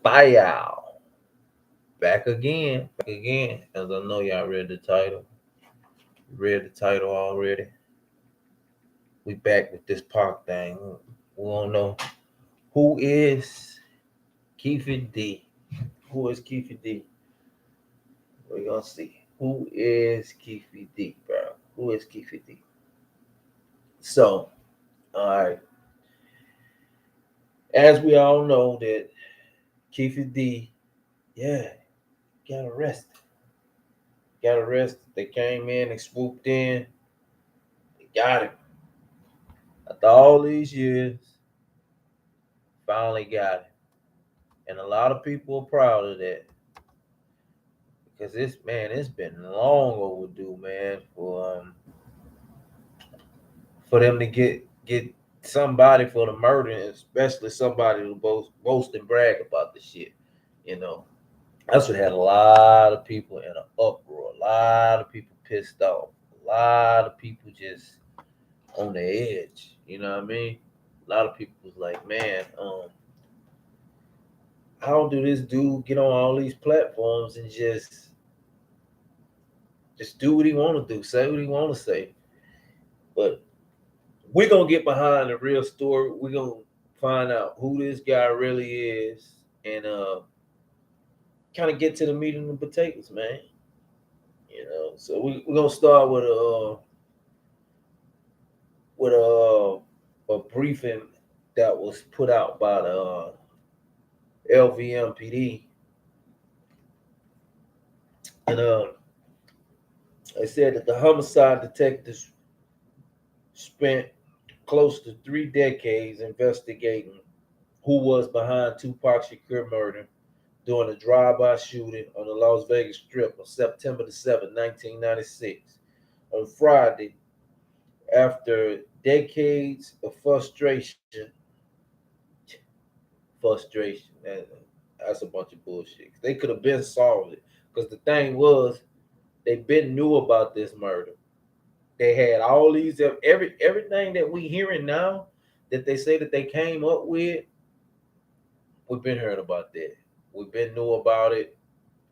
Fire. Back again. As I know y'all read the title. Read the title already. We back with this park thing. We don't know who is Keffe D. Who is Keffe D? We're gonna see. Who is Keffe D, bro? Who is Keffe D? So, alright. As we all know that Keffe D, yeah, got arrested. Got arrested. They came in and swooped in. They got him. After all these years, finally got him. And a lot of people are proud of that. Because it's been long overdue, man, for them to get somebody for the murder, especially somebody who boast and brag about the shit. You know, that's what had a lot of people in an uproar. A lot of people pissed off. A lot of people just on the edge. You know what I mean? A lot of people was like, man, how do this dude get on all these platforms and just do what he want to do, say what he want to say? But we're gonna get behind the real story. We're gonna find out who this guy really is, and kind of get to the meat and the potatoes, man. You know, so we're gonna start with a briefing that was put out by the LVMPD, and they said that the homicide detectives spent close to 3 decades investigating who was behind Tupac Shakur murder during a drive-by shooting on the Las Vegas Strip on September the 7th, 1996. On Friday, after decades of frustration, that's a bunch of bullshit. They could have been solved it. Because the thing was, they been knew about this murder. They had all these everything that we hearing now that they say that they came up with. We've been hearing about that. We've been knew about it.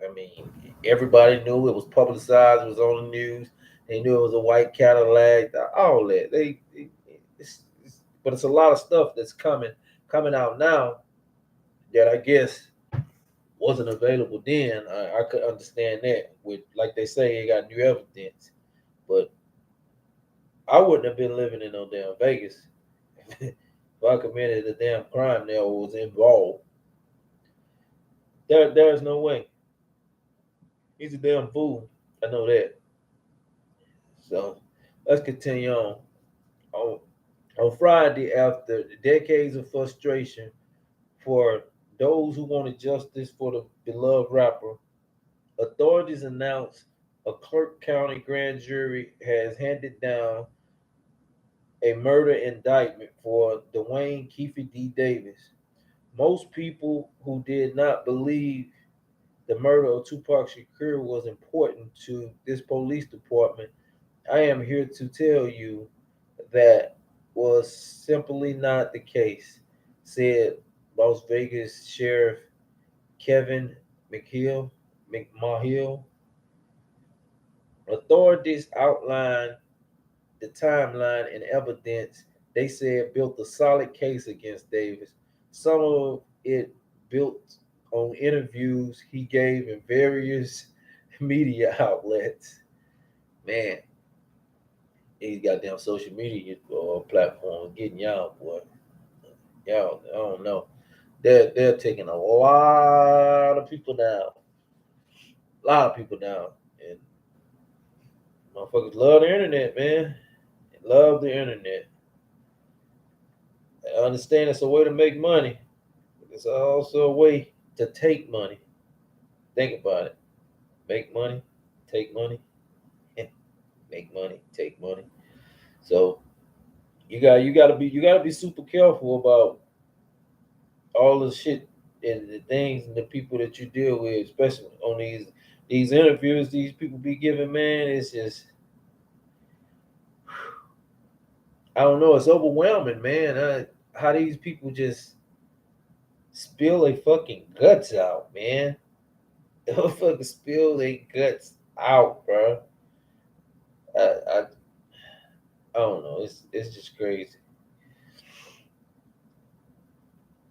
I mean, everybody knew it was publicized. It was on the news. They knew it was a white Cadillac. All that. But it's a lot of stuff that's coming out now that I guess wasn't available then. I could understand that. With like they say, you got new evidence. But I wouldn't have been living in no damn Vegas if I committed a damn crime there or was involved. There's no way. He's a damn fool. I know that. So let's continue on. On, on Friday, after decades of frustration for those who wanted justice for the beloved rapper, authorities announced a Clark County grand jury has handed down a murder indictment for Duane Keffe D. Davis. Most people who did not believe the murder of Tupac Shakur was important to this police department, I am here to tell you that was simply not the case, said Las Vegas Sheriff Kevin McMahill. Authorities outlined the timeline and evidence they said built a solid case against Davis. Some of it built on interviews he gave in various media outlets. Man, these goddamn social media platforms getting y'all, boy. Y'all, I don't know. They're taking a lot of people down. A lot of people down. And motherfuckers love the internet, man. They love the internet. I understand it's a way to make money. But it's also a way to take money. Think about it. Make money, take money, make money, take money. So you gotta be super careful about all the shit and the things and the people that you deal with, especially on these interviews these people be giving, man. It's just I don't know, it's overwhelming, man. How these people just spill their fucking guts out, man. They'll fucking spill their guts out, bro. I don't know. It's just crazy.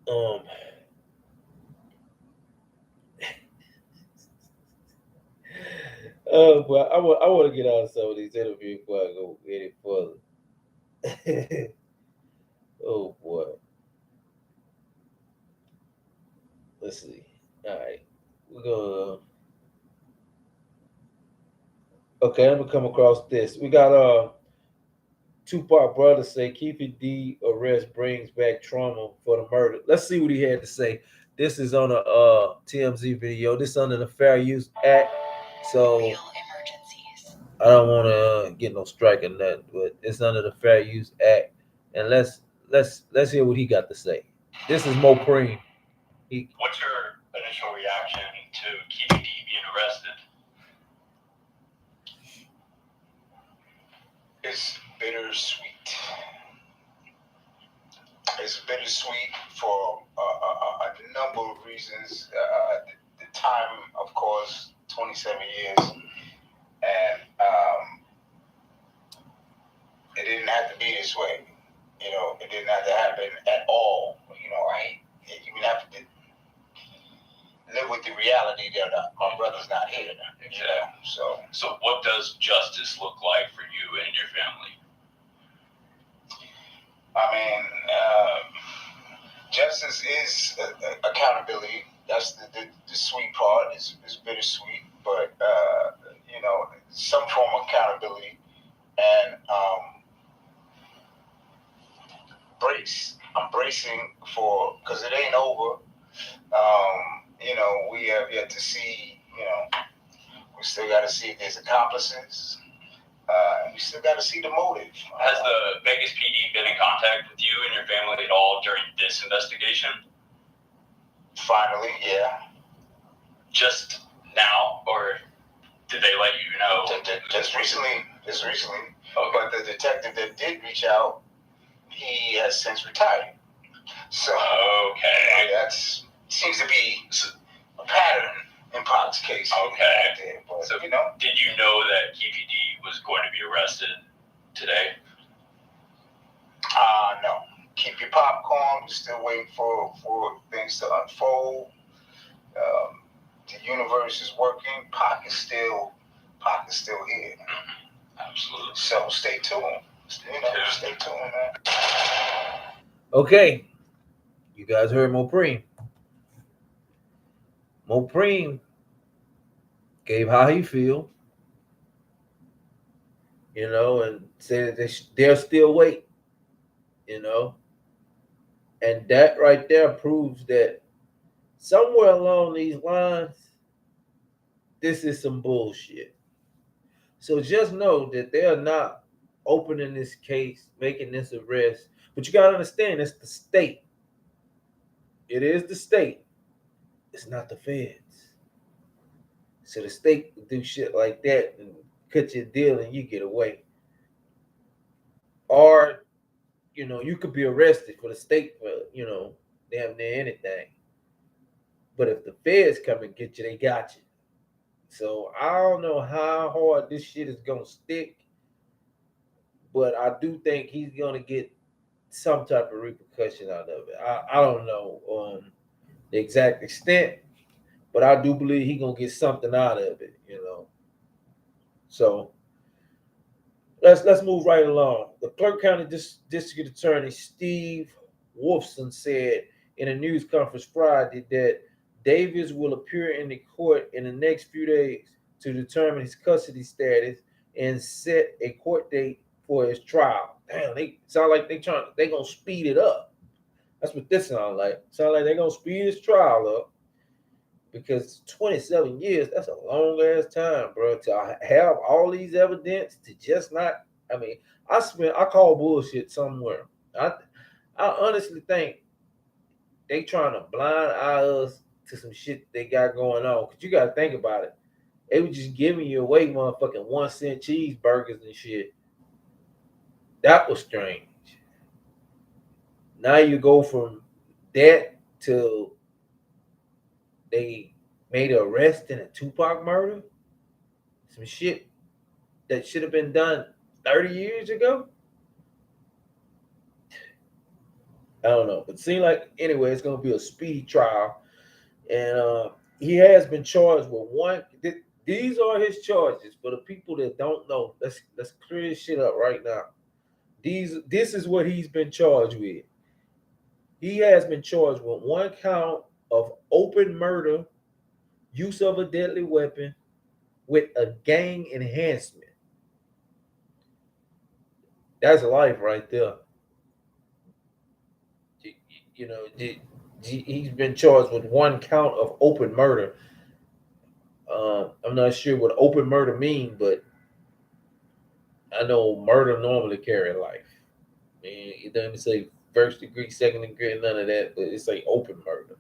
Um, but I want to get out of some of these interviews before I go any further. Oh boy. Let's see. All right, we're gonna. Okay, I'm gonna come across this. We got Tupac brother say Keffe D arrest brings back trauma for the murder. Let's see what he had to say. This is on a TMZ video. This under the Fair Use Act. So I don't want to get no strike on that, but it's under the Fair Use Act. And let's hear what he got to say. This is Mo Preem. What's your initial reaction to Keffe D being arrested? It's bittersweet. It's bittersweet for a number of reasons. The time, of course, 27 years, and it didn't have to be this way. It didn't have to happen at all. I even have to live with the reality that my brother's not here. So what does justice look like for you and your family? I mean, justice is accountability. That's the sweet part. It's bittersweet, but some form of accountability and brace. I'm bracing for, because it ain't over. We have yet to see. We still got to see if there's accomplices. We still got to see the motive. Has the Vegas PD been in contact with you and your family at all during this investigation? Finally, yeah. Just now, or did they let you know? Just recently. Okay. But the detective that did reach out, he has since retired. So that seems to be a pattern in Pac's case. Okay. But, so did you know that Keffe D was going to be arrested today? No. Keep your popcorn. We're still waiting for things to unfold. The universe is working. Pac is still here. Absolutely. So stay tuned. Stay tuned, man. Okay, you guys heard Mo Preem. Mo Preem gave how he feel, and said that they're still waiting, and that right there proves that somewhere along these lines, this is some bullshit. So just know that they are not opening this case, making this arrest. But you gotta understand, it's the state. It is the state. It's not the feds. So the state will do shit like that and cut your deal and you get away. Or, you could be arrested for the state for, damn near anything. But if the feds come and get you, they got you. So I don't know how hard this shit is gonna stick, but I do think he's gonna get some type of repercussion out of it. I don't know the exact extent, but I do believe he's gonna get something out of it. So let's move right along. The Clark County District Attorney Steve Wolfson said in a news conference Friday that Davis will appear in the court in the next few days to determine his custody status and set a court date for his trial. Damn, they sound like they gonna speed it up. That's what this sounds like. Sound like they're gonna speed his trial up because 27 years, that's a long ass time, bro. To have all these evidence to just not, I mean, I call bullshit somewhere. I honestly think they trying to blind eye us to some shit they got going on. Cause you gotta think about it. They were just giving you away motherfucking 1 cent cheeseburgers and shit. That was strange. Now you go from that till they made an arrest in a Tupac murder. Some shit that should have been done 30 years ago. I don't know, but it seems like anyway, it's gonna be a speedy trial, and he has been charged with one. These are his charges for the people that don't know. Let's clear this shit up right now. This is what he's been charged with. He has been charged with one count of open murder, use of a deadly weapon, with a gang enhancement. That's life right there. You know, he's been charged with one count of open murder. I'm not sure what open murder mean, but I know murder normally carry life. I mean, it doesn't say first degree, second degree, none of that, but it's like open murder.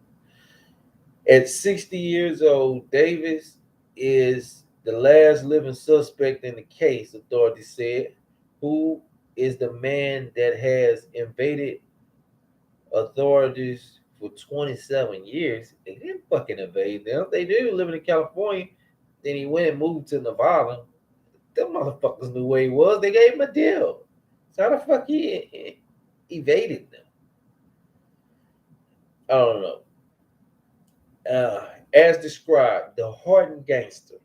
At 60 years old, Davis is the last living suspect in the case, authorities said, who is the man that has invaded authorities for 27 years. They didn't fucking invade them. They do living in California. Then he went and moved to Nevada. Them motherfuckers knew where he was. They gave him a deal. So how the fuck he evaded them? I don't know. As described, the hardened gangster.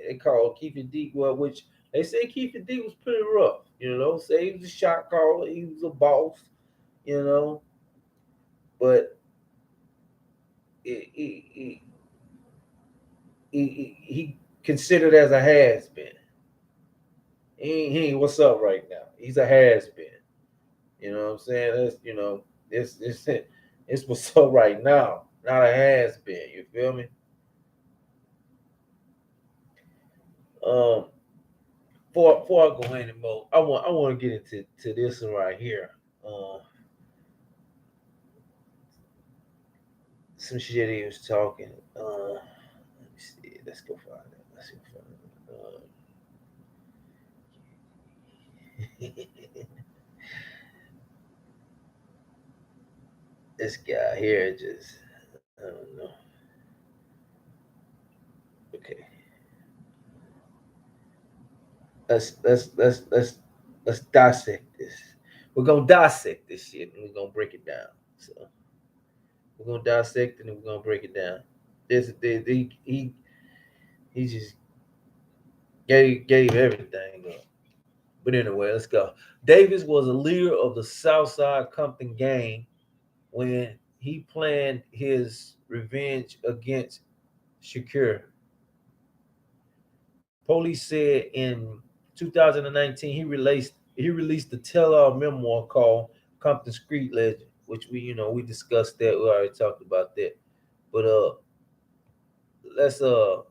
They call Keffe D, well, which they say Keffe D was pretty rough. You know, say he was a shot caller, he was a boss. You know, but he considered as a has been. He ain't what's up right now. He's a has been. You know what I'm saying? That's, you know, it's what's up right now, not a has been. You feel me? Before I go anymore, I want to get into this one right here. Some shit he was talking. Let me see. Let's go find it. Let's go find it. This guy here just, I don't know. Okay, let's dissect this. We're gonna dissect this shit and we're gonna break it down. So we're gonna dissect it and we're gonna break it down. He just gave everything up. But anyway, let's go. Davis was a leader of the Southside Compton gang when he planned his revenge against Shakur. Police said in 2019 he released the tell-all memoir called Compton Street Legend, which we discussed that. We already talked about that. But let's uh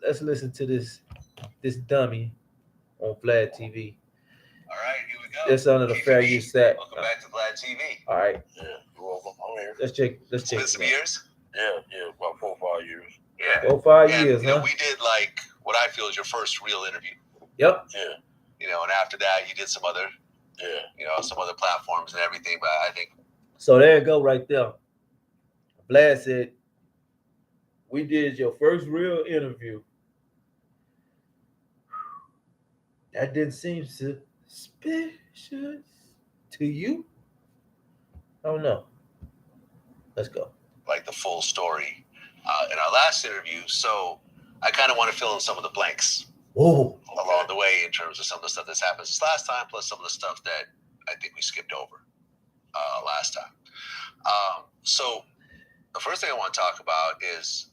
let's listen to this dummy on Vlad TV. All right, here we go. That's under the Fair Use Act. Welcome back to Vlad TV. All right. Yeah, you're welcome. I'm here. Let's check. It's been some years. Yeah, about 4 or 5 years. Yeah. 4 or 5 And, years, huh? We did like what I feel is your first real interview. Yep. Yeah, And after that, you did some other, some other platforms and everything. But I think So there you go, right there. Vlad said, "We did your first real interview. That didn't seem suspicious to you." Oh no. Let's go. like the full story in our last interview. So I kind of want to fill in some of the blanks Oh, along the way in terms of some of the stuff that's happened since last time, plus some of the stuff that I think we skipped over last time. So the first thing I want to talk about is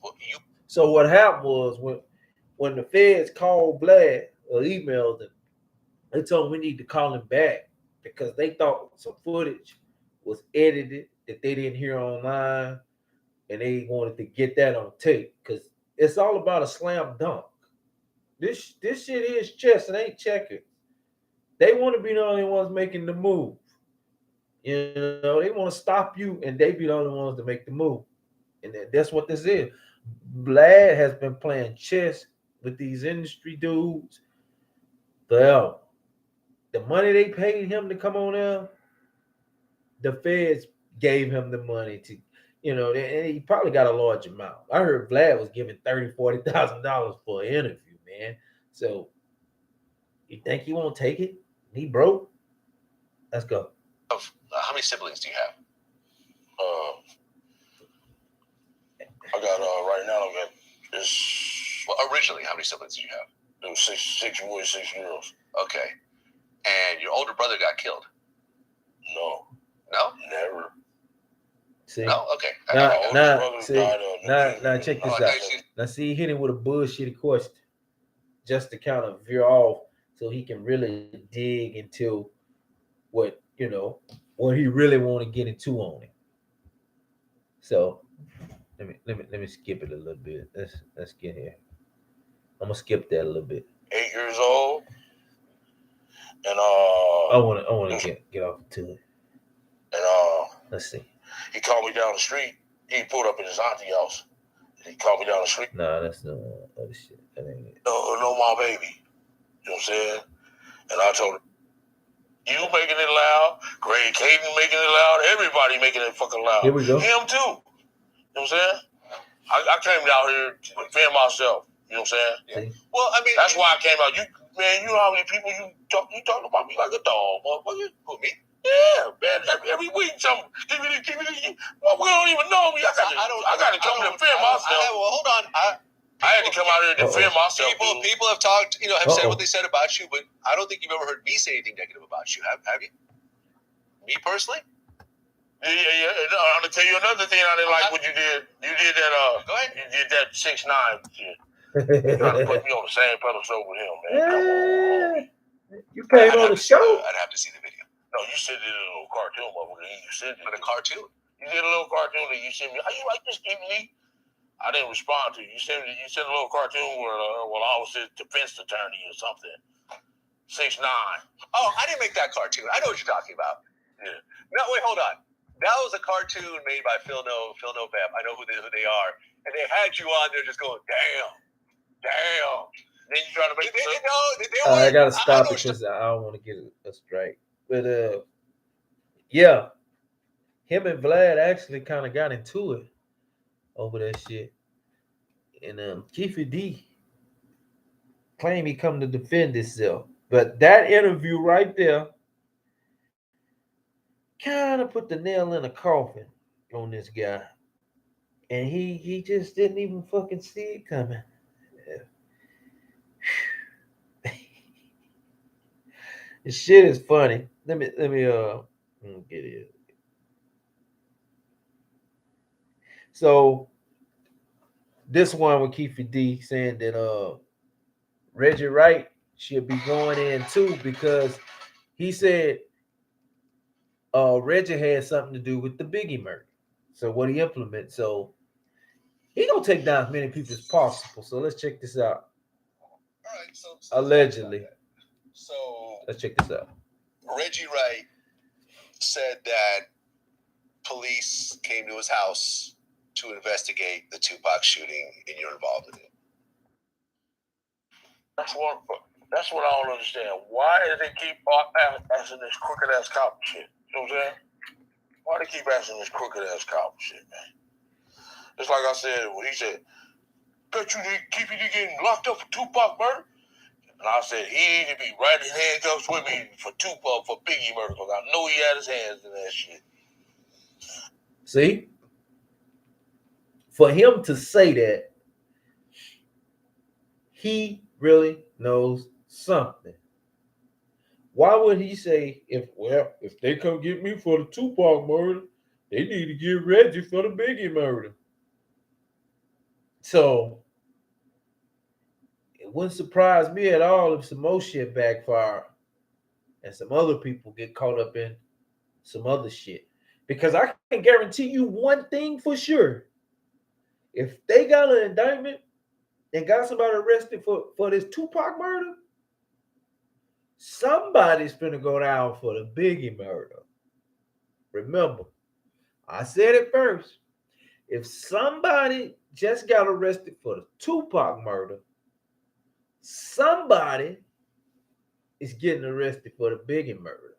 so what happened was when the feds called Vlad or emailed him, they told him we need to call him back because they thought some footage was edited that they didn't hear online, and they wanted to get that on tape because it's all about a slam dunk. This shit is chess, it ain't checkers. They want to be the only ones making the move. You know, they want to stop you, and they be the only ones to make the move. And that's what this is. Vlad has been playing chess with these industry dudes forever. The money they paid him to come on there, the feds gave him the money to, and he probably got a large amount. I heard Vlad was giving $30,000-$40,000 for an interview, man. So you think he won't take it? He broke. Let's go. How many siblings do you have? I got right now. I got this. Well, originally, how many siblings did you have? There was six boys, 6 girls. Okay, and your older brother got killed. No, never. See? No, okay. Now check this out. Now see, he hit him with a bullshitty question, just to kind of veer off, so he can really dig into what what he really want to get into on it. So let me skip it a little bit. Let's get here. I'm gonna skip that a little bit. 8 years old, and I wanna get off to it. And let's see. He called me down the street. He pulled up in his auntie house. He called me down the street. Nah, that's no other shit. That ain't it. No, my baby. You know what I'm saying? And I told him, you making it loud, Greg Caden making it loud, everybody making it fucking loud. Here we go. Him too. You know what I'm saying? I came down here to defend myself. You know what I'm saying? See? Well, I mean, that's why I came out. You know how many people you talking about me like a dog, motherfucker? Who, me? Yeah, man. Every week, something. Well, we don't even know me. I got to come defend myself. Well, hold on. I had to come out here and defend myself. People have talked, have said what they said about you, but I don't think you've ever heard me say anything negative about you. Have you? Me personally? Yeah. I'm gonna tell you another thing I didn't like what you did. You did that. Go ahead. You did that 6ix9ine shit. You trying to put me on the same pedestal with him, man. Come on. You came on the show. I'd have to see the video. No, you said it in a little cartoon, motherfucker. You said it. In a cartoon? You did a little cartoon that you sent me. How you like this, Keffe? I didn't respond to you. You sent a little cartoon where I was his defense attorney or something. 6ix9ine. Oh, I didn't make that cartoon. I know what you're talking about. Yeah. No, wait, hold on. That was a cartoon made by Phil November. I know who they are. And they had you on there just going, damn. Then you trying to make I gotta stop it because I don't want to get a strike. But yeah, him and Vlad actually kind of got into it over that shit. And Keffe D claimed he come to defend himself. But that interview right there kind of put the nail in the coffin on this guy. And he just didn't even fucking see it coming. This shit is funny. Let me get it. So this one with Keffe D saying that Reggie Wright should be going in too, because he said Reggie had something to do with the Biggie murder. So what he implemented. So he gonna take down as many people as possible. So let's check this out. All right, so allegedly. So let's check this out. Reggie Wright said that police came to his house to investigate the Tupac shooting, and you're involved in it. That's what I don't understand. Why do they keep asking this crooked ass cop shit? You know what I'm saying? Why do they keep asking this crooked ass cop shit, man? It's like I said when he said, "Bet you keep you getting locked up for Tupac murder." And I said, he need to be right in handcuffs with me for Tupac, for Biggie murder, because I know he had his hands in that shit. See? For him to say that, he really knows something. Why would he say, if they come get me for the Tupac murder, they need to get Reggie for the Biggie murder? So it wouldn't surprise me at all if some more shit backfire and some other people get caught up in some other shit. Because I can guarantee you one thing for sure. If they got an indictment and got somebody arrested for this Tupac murder, somebody's finna go down for the Biggie murder. Remember, I said it first. If somebody just got arrested for the Tupac murder, somebody is getting arrested for the Biggie murder.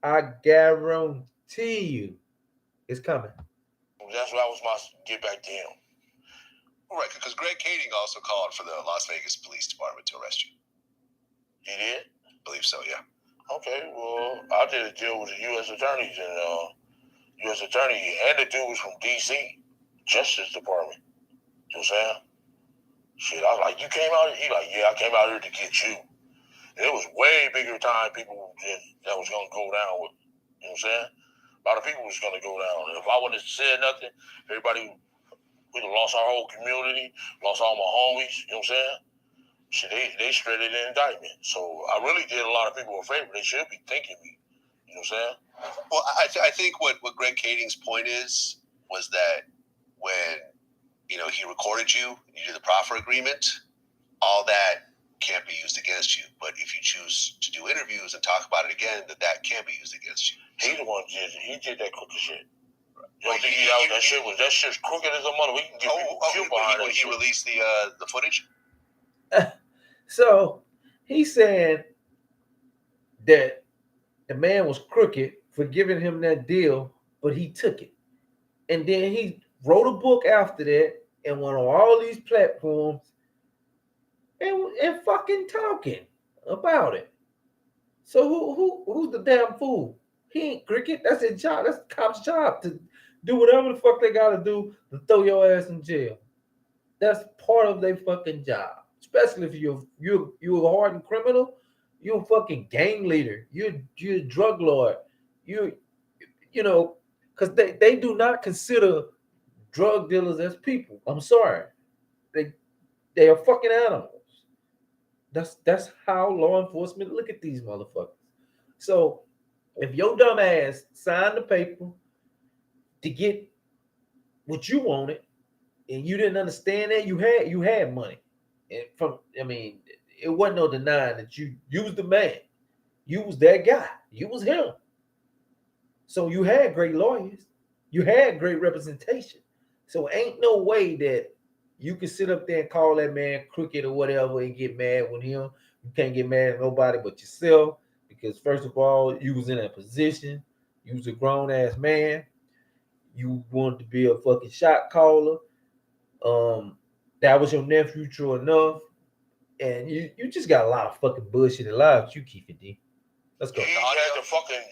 I guarantee you. It's coming. That's what I was my get back to him. Right, because Greg Kading also called for the Las Vegas Police Department to arrest you. He did? I believe so, yeah. Okay, well, I did a deal with the U.S. attorneys and U.S. attorney, and the dude was from D.C. Justice Department. You know what I'm saying? Shit, I was like, you came out here? He like, yeah, I came out here to get you. And it was way bigger time people that was going to go down with. You know what I'm saying? A lot of people was going to go down. And if I wouldn't have said nothing, everybody, we'd have lost our whole community, lost all my homies. You know what I'm saying? Shit, they shredded the indictment. So I really did a lot of people a favor. They should be thanking me. You know what I'm saying? Well, I think what Greg Kading's point was that when, he recorded you did the proffer agreement, all that can't be used against you. But if you choose to do interviews and talk about it again, that can be used against you. He the one did that crooked shit. You don't think that shit's crooked as a mother. We can get people killed behind that when shit. He released the footage? So he's saying that the man was crooked for giving him that deal, but he took it. And then he wrote a book after that and went on all these platforms and fucking talking about it. So who's the damn fool? He ain't cricket. That's his job. That's the cop's job to do whatever the fuck they gotta do to throw your ass in jail. That's part of their fucking job. Especially if you're a hardened criminal, you're a fucking gang leader, you're a drug lord, because they do not consider drug dealers as people. I'm sorry, they are fucking animals. That's how law enforcement look at these motherfuckers. So if your dumb ass signed the paper to get what you wanted, and you didn't understand that, you had money, and it wasn't no denying that you was the man, you was that guy, you was him. So you had great lawyers, you had great representation. So ain't no way that you can sit up there and call that man crooked or whatever and get mad with him. You can't get mad at nobody but yourself, because first of all, you was in a position, you was a grown ass man, you wanted to be a fucking shot caller. That was your nephew, true enough, and you just got a lot of fucking bullshit in life. You keep it, D. Let's go. He had the fucking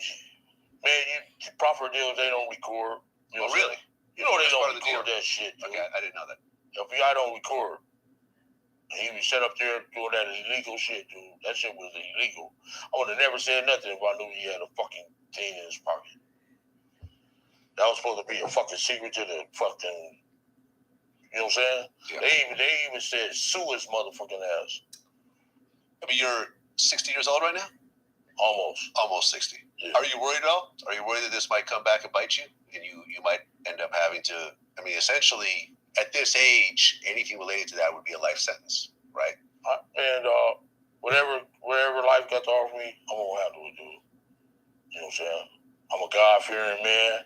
man. You proper deals they don't record. You know, oh, really? You know they don't record that shit. Dude. Okay, I didn't know that. FBI don't record. He was set up there doing that illegal shit, dude. That shit was illegal. I would have never said nothing if I knew he had a fucking thing in his pocket. That was supposed to be a fucking secret to the fucking. You know what I'm saying? Yeah. They even said sue his motherfucking ass. I mean, you're 60 years old right now? Almost 60. Yeah. Are you worried at all? Are you worried that this might come back and bite you? And you might end up having to, essentially, at this age, anything related to that would be a life sentence, right? And whatever life got to offer me, I'm going to handle it, dude. You know what I'm saying? I'm a God-fearing man.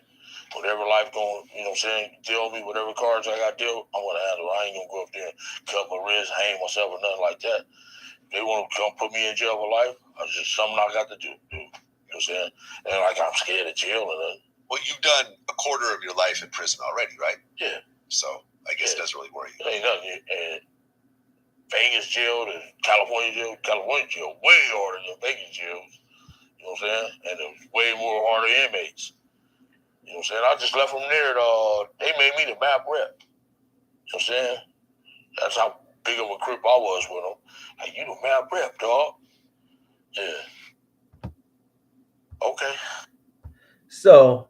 Whatever life going, you know what I'm saying, deal me, whatever cards I got dealt, I'm going to handle it. I ain't going to go up there and cut my wrist, hang myself, or nothing like that. If they want to come put me in jail for life, that's just something I got to do, dude. You know what I'm saying? And like I'm scared of jail or nothing. Well, you've done a quarter of your life in prison already, right? Yeah. So I guess it doesn't really worry you. It ain't nothing. And Vegas jail to California jail, way harder than Vegas jails. You know what I'm saying? And it was way more harder inmates. You know what I'm saying? I just left from there. They made me the map rep. You know what I'm saying? That's how big of a crip I was with them. Like, you the map rep, dog. Yeah. Okay. So,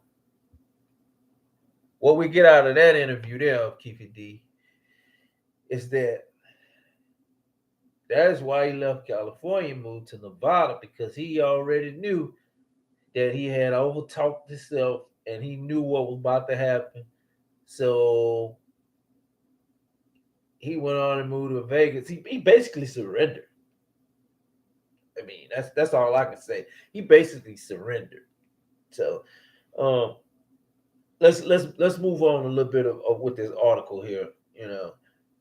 what we get out of that interview there of Keffe D is that is why he left California and moved to Nevada, because he already knew that he had overtalked himself and he knew what was about to happen. So he went on and moved to Vegas. He basically surrendered. I mean, that's all I can say. He basically surrendered. So let's move on a little bit of with this article here. You know,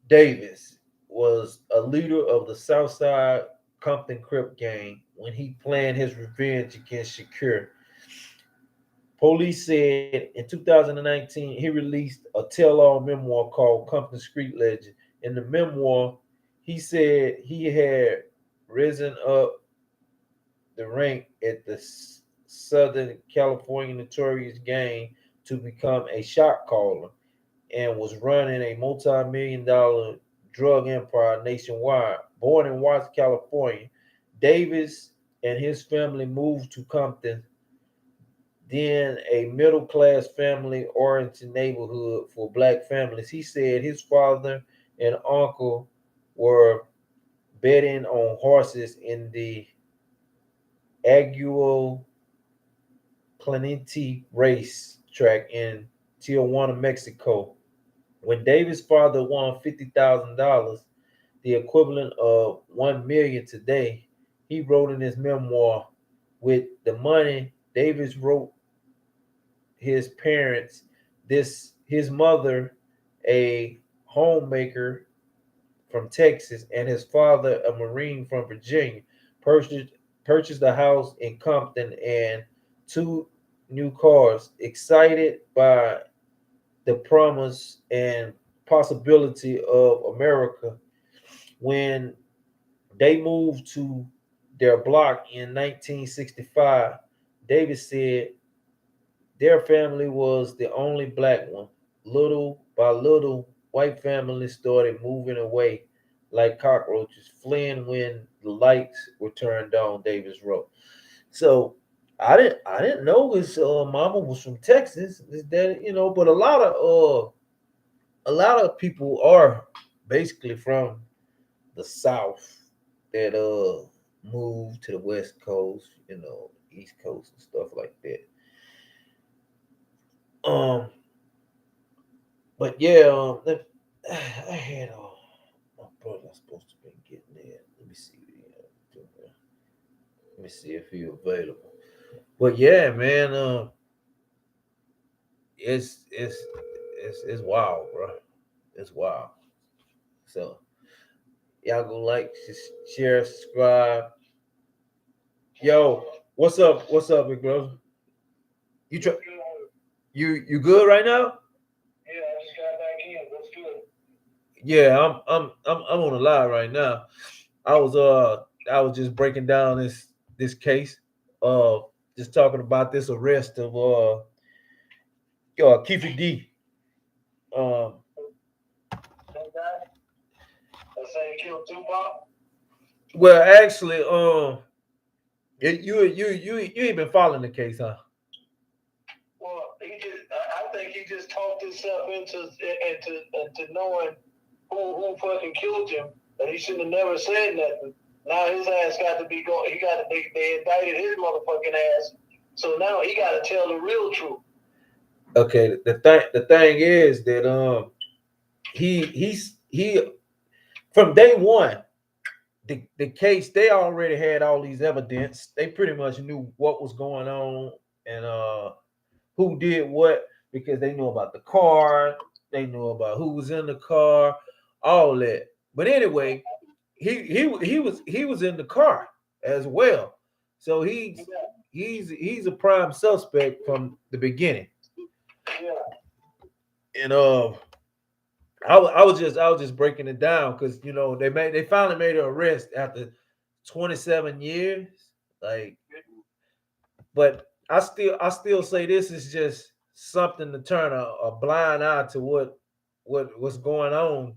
Davis was a leader of the Southside Compton Crip gang when he planned his revenge against Shakur. Police said in 2019 he released a tell-all memoir called Compton Street Legend. In the memoir, he said he had risen up the rank at the Southern California notorious gang to become a shot caller and was running a multi-million-dollar drug empire nationwide. Born in Watts, California, Davis and his family moved to Compton, then a middle-class family-oriented neighborhood for black families. He said his father and uncle were betting on horses in the Aguo Clemente race track in Tijuana, Mexico. When Davis' father won $50,000, the equivalent of 1 million today, he wrote in his memoir, with the money Davis wrote his parents, this his mother, a homemaker from Texas, and his father, a Marine from Virginia, purchased purchased a house in Compton and two new cars. Excited by the promise and possibility of America, when they moved to their block in 1965, Davis said their family was the only black one. Little by little, white families started moving away like cockroaches, fleeing when the lights were turned on. Davis wrote. So I didn't know his mama was from Texas. His dad, but a lot of people are basically from the South that moved to the West Coast, East Coast and stuff like that. Um, but yeah, I had my brother supposed to be getting there. Let me see what he doing there. Let me see if he available. But yeah, man, it's wild, bro. It's wild. So y'all go like, share, subscribe. Yo, what's up? What's up, big brother? You try, you good right now? Yeah, I just got back in. What's good? Yeah, I'm on the live right now. I was just breaking down this case. Uh, just talking about this arrest of Keffe D. Um, That guy that say he killed Tupac? well, actually, you ain't been following the case, huh? Well, I think he just talked himself into knowing who fucking killed him, and he should have never said nothing. Now his ass got to be going. He got to. They indicted his motherfucking ass. So now he got to tell the real truth. Okay, the thing is that he from day one, the case, they already had all these evidence. They pretty much knew what was going on and who did what, because they knew about the car, they knew about who was in the car, all that. But anyway, he was in the car as well, so he's a prime suspect from the beginning. Yeah. And I was just breaking it down because they finally made an arrest after 27 years. Like, but I still say this is just something to turn a blind eye to what's going on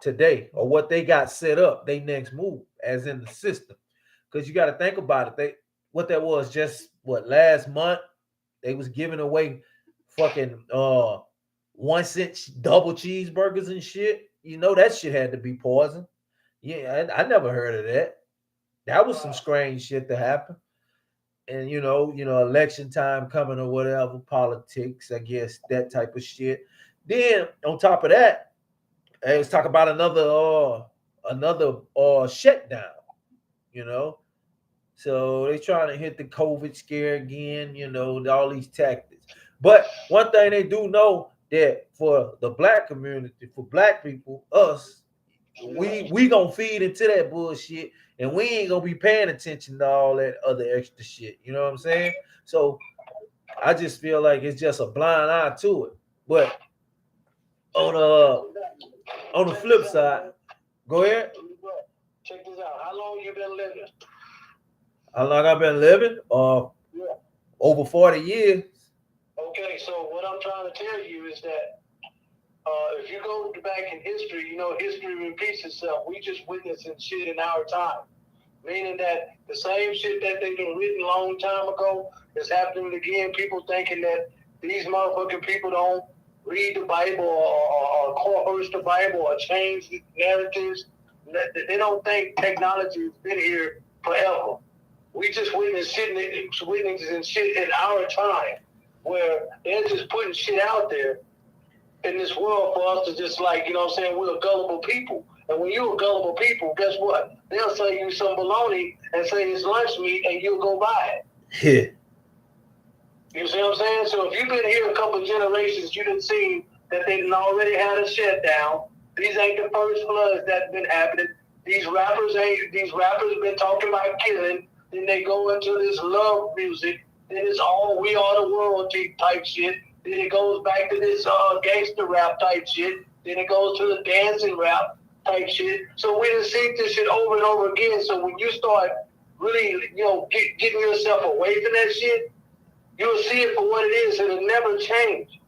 today, or what they got set up. They next move as in the system, because you got to think about it. What that was, just what, last month they was giving away fucking 1 cent double cheeseburgers and shit. That shit had to be poison. Yeah, I never heard of that. That was some strange shit to happen. And election time coming or whatever, politics, I guess, that type of shit. Then on top of that, hey, let's talk about another shutdown. You know, so they trying to hit the COVID scare again. All these tactics. But one thing they do know, that for the black community, for black people, us, we gonna feed into that bullshit, and we ain't gonna be paying attention to all that other extra shit. You know what I'm saying? So I just feel like it's just a blind eye to it. But on the flip side, go ahead. Check this out. How long you been living? How long I've been living? Yeah. Over 40 years. Okay, so what I'm trying to tell you is that if you go back in history, you know history repeats itself. We just witnessing shit in our time. Meaning that the same shit that they done written a long time ago is happening again. People thinking that these motherfucking people don't read the Bible or coerce the Bible or change the narratives. They don't think technology has been here forever. We just witnessing shit in our time where they're just putting shit out there in this world for us to just like, you know what I'm saying, we're a gullible people. And when you're a gullible people, guess what? They'll say you some baloney and say it's lunch meat and you'll go buy it. You see what I'm saying? So if you've been here a couple of generations, you done seen that they done already had a shutdown. These ain't the first floods that's been happening. These rappers been talking about killing. Then they go into this love music. Then it's all we are the world type shit. Then it goes back to this gangster rap type shit. Then it goes to the dancing rap type shit. So we done seen this shit over and over again. So when you start really, you know, getting yourself away from that shit, you'll see it for what it is. It'll never change.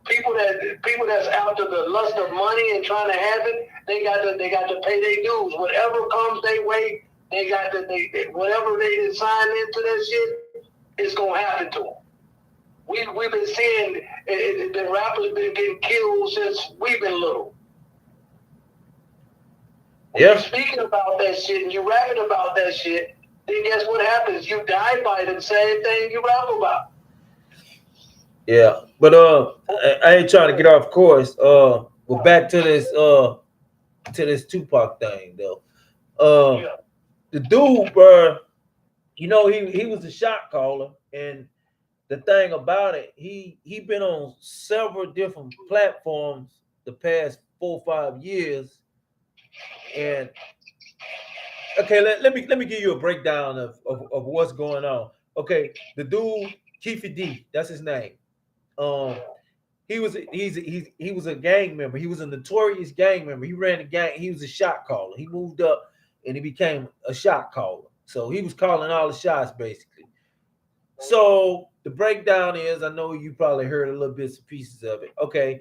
People that's after the lust of money and trying to have it, they got to pay their dues. Whatever comes their way, whatever they sign into that shit, it's gonna happen to them. We've been seeing the rappers been getting killed since we've been little. When you're speaking about that shit and you're rapping about that shit, then guess what happens? You die by the same thing you rap about. Yeah, but I ain't trying to get off course. We're back to this Tupac thing though. The dude, bro, you know he was a shot caller, and the thing about it, he been on several different platforms the past 4 or 5 years, and okay, let me give you a breakdown of what's going on. Okay, the dude Keffe D, that's his name. He was a gang member. He was a notorious gang member. He ran a gang. He was a shot caller. He moved up and he became a shot caller. So he was calling all the shots basically. So the breakdown is, I know you probably heard a little bits and pieces of it. Okay,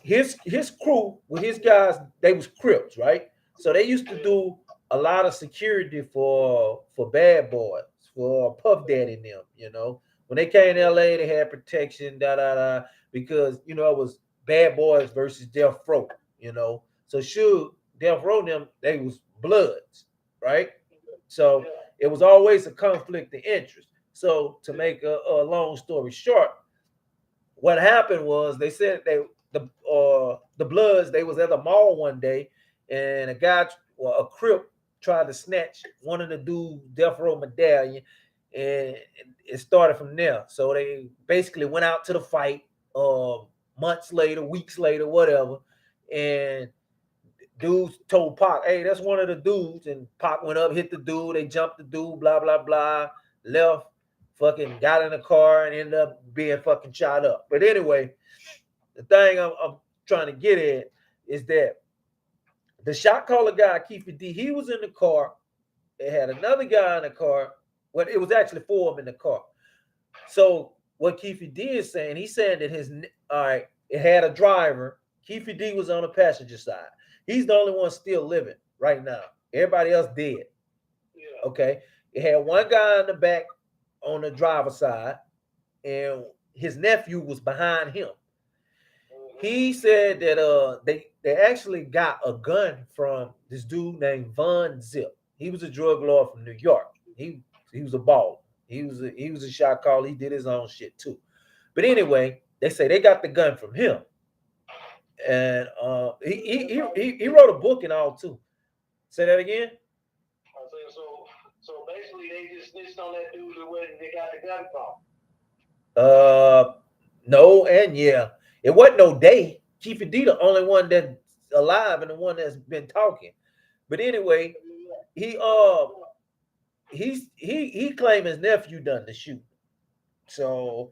his crew with his guys, they was Crips, right? So they used to do a lot of security for Bad Boys, for Puff Daddy and them, you know. When they came to LA, they had protection, because you know it was Bad Boys versus Death Row, you know. So sure, Death Row them, they was Bloods, right? So it was always a conflict of interest. So to make a long story short, what happened was they said the Bloods, they was at the mall one day, and a Crip tried to snatch one of the dude's death row medallion, and it started from there. So they basically went out to the fight months later, weeks later, whatever, and dudes told Pac, "Hey, that's one of the dudes," and Pac went up, hit the dude, they jumped the dude, blah blah blah, left, fucking got in the car and ended up being fucking shot up. But anyway, the thing I'm trying to get at is that the shot caller guy, Keffe D, he was in the car. They had another guy in the car. Well, it was actually four of them in the car. So what Keffe D is saying, he's saying that it had a driver. Keffe D was on the passenger side. He's the only one still living right now. Everybody else dead. Okay. It had one guy in the back on the driver's side, and his nephew was behind him. He said that they actually got a gun from this dude named Von Zip. He was a drug lord from New York. He was a baller. He was a shot caller. He did his own shit too. But anyway, they say they got the gun from him, and he wrote a book and all too. Say that again. So basically, they just snitched on that dude where they got the gun from. No, and yeah, it wasn't no day. Keffe D the only one that's alive and the one that's been talking. But anyway, he he claimed his nephew done the shoot. So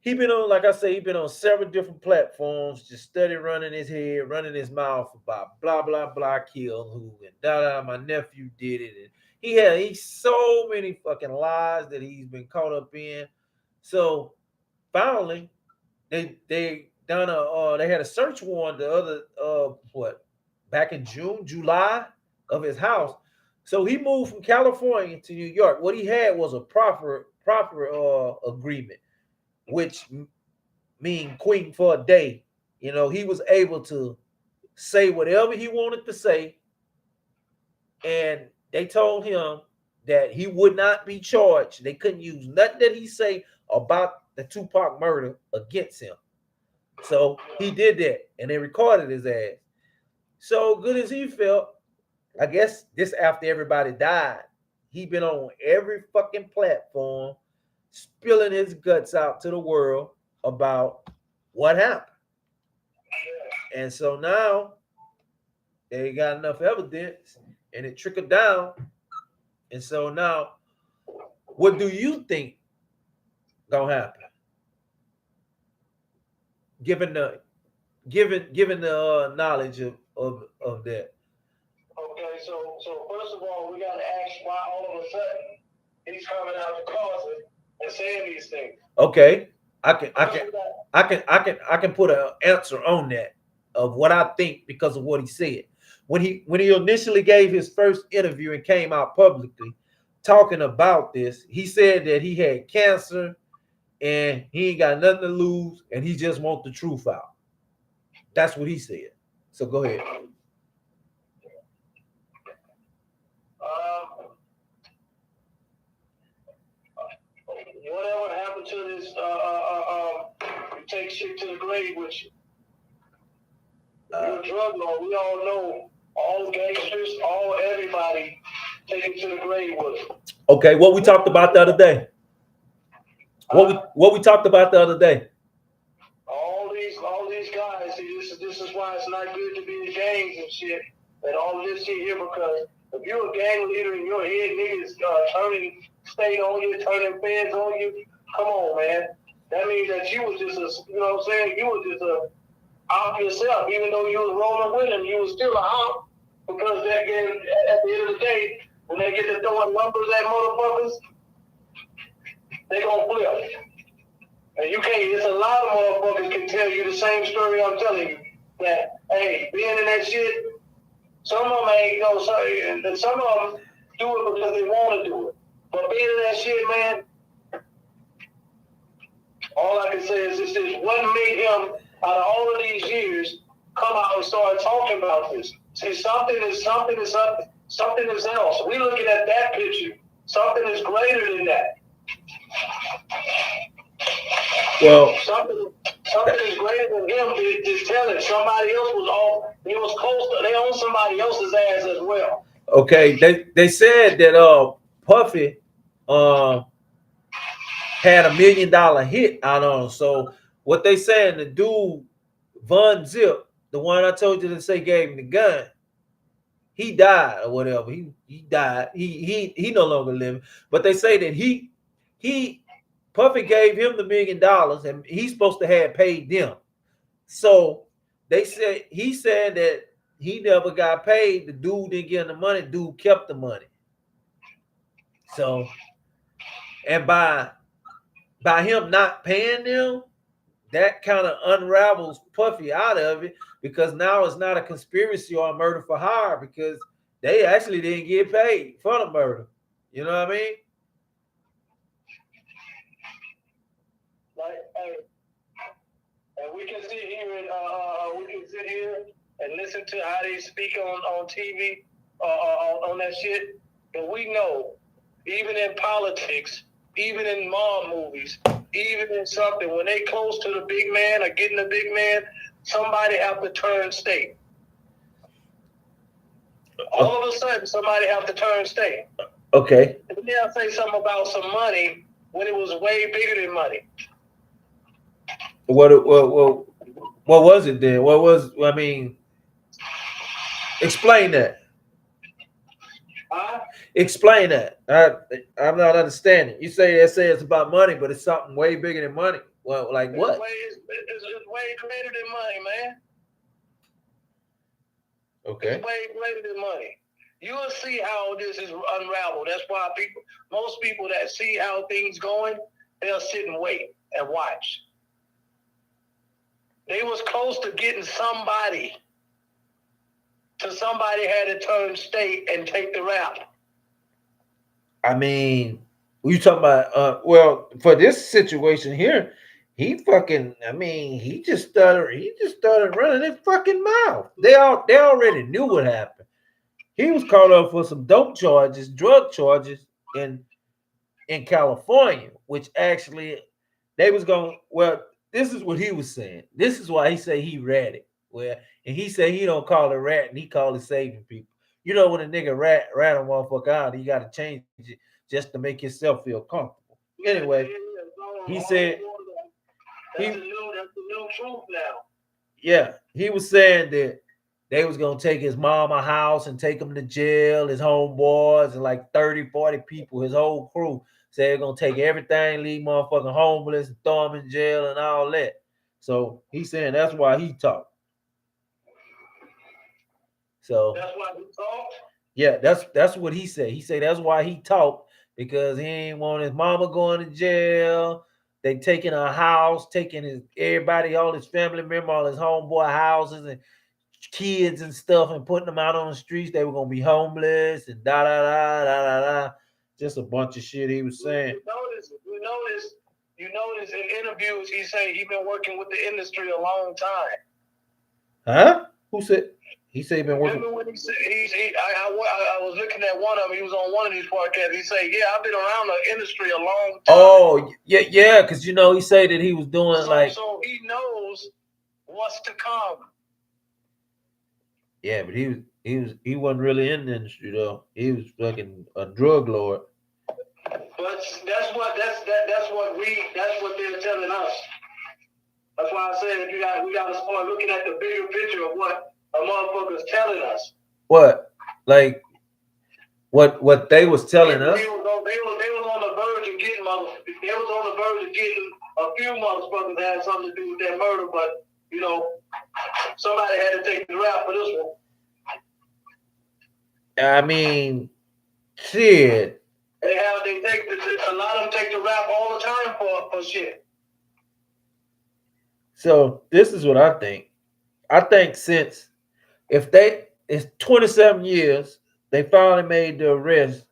he been on, like I say, he been on several different platforms, just steady running his head, running his mouth about blah blah blah, kill who and da da. My nephew did it, and he's so many fucking lies that he's been caught up in. So finally, they done they had a search warrant the other back in July of his house. So he moved from California to New York. What he had was a proper agreement, which mean queen for a day. You know, he was able to say whatever he wanted to say, and they told him that he would not be charged. They couldn't use nothing that he say about the Tupac murder against him. So he did that, and they recorded his ass. So good as he felt, I guess this after everybody died, he been on every fucking platform, spilling his guts out to the world about what happened. And so now they got enough evidence, and it trickled down. And so now, what do you think gonna happen? Given the knowledge of that. Okay, so first of all, we gotta ask why all of a sudden he's coming out the closet and saying these things. Okay, I can put an answer on that of what I think because of what he said. When he initially gave his first interview and came out publicly talking about this, he said that he had cancer and he ain't got nothing to lose and he just want the truth out. That's what he said. So go ahead. Whatever happened to this, take shit to the grave with you. You're a drug lord. We all know all gangsters, everybody take it to the grave with them. Okay, what we talked about the other day. What we talked about the other day. All these guys. See, this is why it's not good to be in gangs and shit. And all this shit here, because if you're a gang leader in your head, niggas turning state on you, turning feds on you, come on, man. That means that you was just you know what I'm saying? You was just out yourself. Even though you was rolling with them, you was still out. Because at the end of the day, when they get to throwing numbers at motherfuckers, they gonna flip. And you can't, it's a lot of motherfuckers can tell you the same story I'm telling you. That, hey, being in that shit, some of them ain't, and some of them do it because they want to do it. But being in that shit, man, all I can say is this is what made him, out of all of these years, come out and start talking about this. See, something is else. We looking at that picture. Something is greater than that. Well, something is greater than him to tell it. Somebody else was off. He was close. They own somebody else's ass as well. Okay, they said that Puffy had $1 million hit out on him. So what they saying, the dude Von Zip, the one I told you to say gave him the gun, he died or whatever. He died. He no longer living. But they say that Puffy gave him the $1 million and he's supposed to have paid them. So they said he said that he never got paid. The dude didn't get the money. Dude kept the money. So, and by him not paying them, that kind of unravels Puffy out of it, because now it's not a conspiracy or a murder for hire, because they actually didn't get paid for the murder. You know what I mean? Like, hey, and we can sit here and listen to how they speak on TV on that shit, and we know, even in politics, even in mob movies, even in something, when they close to the big man or getting the big man, somebody have to turn state. All of a sudden, somebody have to turn state. Okay. And then I'll say something about some money when it was way bigger than money. What was it then? I mean, explain that. Explain that. I'm not understanding. You say it's about money, but it's something way bigger than money. Well, like what? It's way greater than money, man. Okay. It's way greater than money. You'll see how this is unraveled. That's why most people that see how things going, they'll sit and wait and watch. They was close to getting somebody. So somebody had to turn state and take the rap. I mean, you talking about? Well, for this situation here, he fucking. I mean, he just started running his fucking mouth. They already knew what happened. He was caught up for some dope charges, drug charges in California, which actually they was going. Well, this is what he was saying. This is why he say he read it. Well, and he said he don't call it rat, and he call it saving people. You know when a nigga rat a motherfucker out, he got to change it just to make himself feel comfortable. Anyway, he said that's the new truth now. Yeah, he was saying that they was gonna take his mama house and take him to jail, his homeboys, and like 30, 40 people, his whole crew. Said they're gonna take everything, leave motherfucking homeless, and throw him in jail and all that. So he's saying that's why he talked. So that's why he talked. Yeah, that's what he said. He said that's why he talked because he ain't want his mama going to jail. They taking a house, taking his everybody, all his family member, all his homeboy houses and kids and stuff, and putting them out on the streets. They were gonna be homeless and da da da da da da. Just a bunch of shit he was saying. You notice in interviews he say he been working with the industry a long time. Huh? Who said? He said he been working. Remember when he said I was looking at one of them. He was on one of these podcasts. He said, "Yeah, I've been around the industry a long time." Oh yeah, because he said that he was doing so he knows what's to come. Yeah, but he wasn't really in the industry though. He was fucking a drug lord. But that's what they're telling us. That's why I said we got to start looking at the bigger picture of what a motherfucker's telling us. What? Like what they was telling us? They was on the verge of getting They was on the verge of getting a few motherfuckers that had something to do with that murder, but somebody had to take the rap for this one. I mean, shit. A lot of them take the rap all the time for shit. So this is what I think. I think since it's 27 years, they finally made the arrest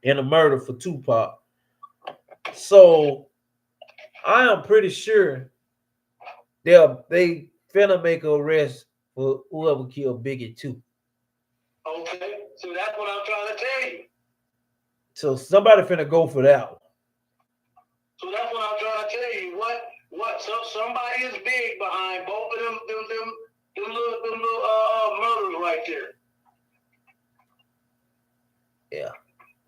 in a murder for Tupac. So I am pretty sure they finna make an arrest for whoever killed Biggie too. Okay, so that's what I'm trying to tell you. So somebody finna go for that one. So that's what I'm trying to tell you. So somebody is big behind both of them little murders right there. Yeah.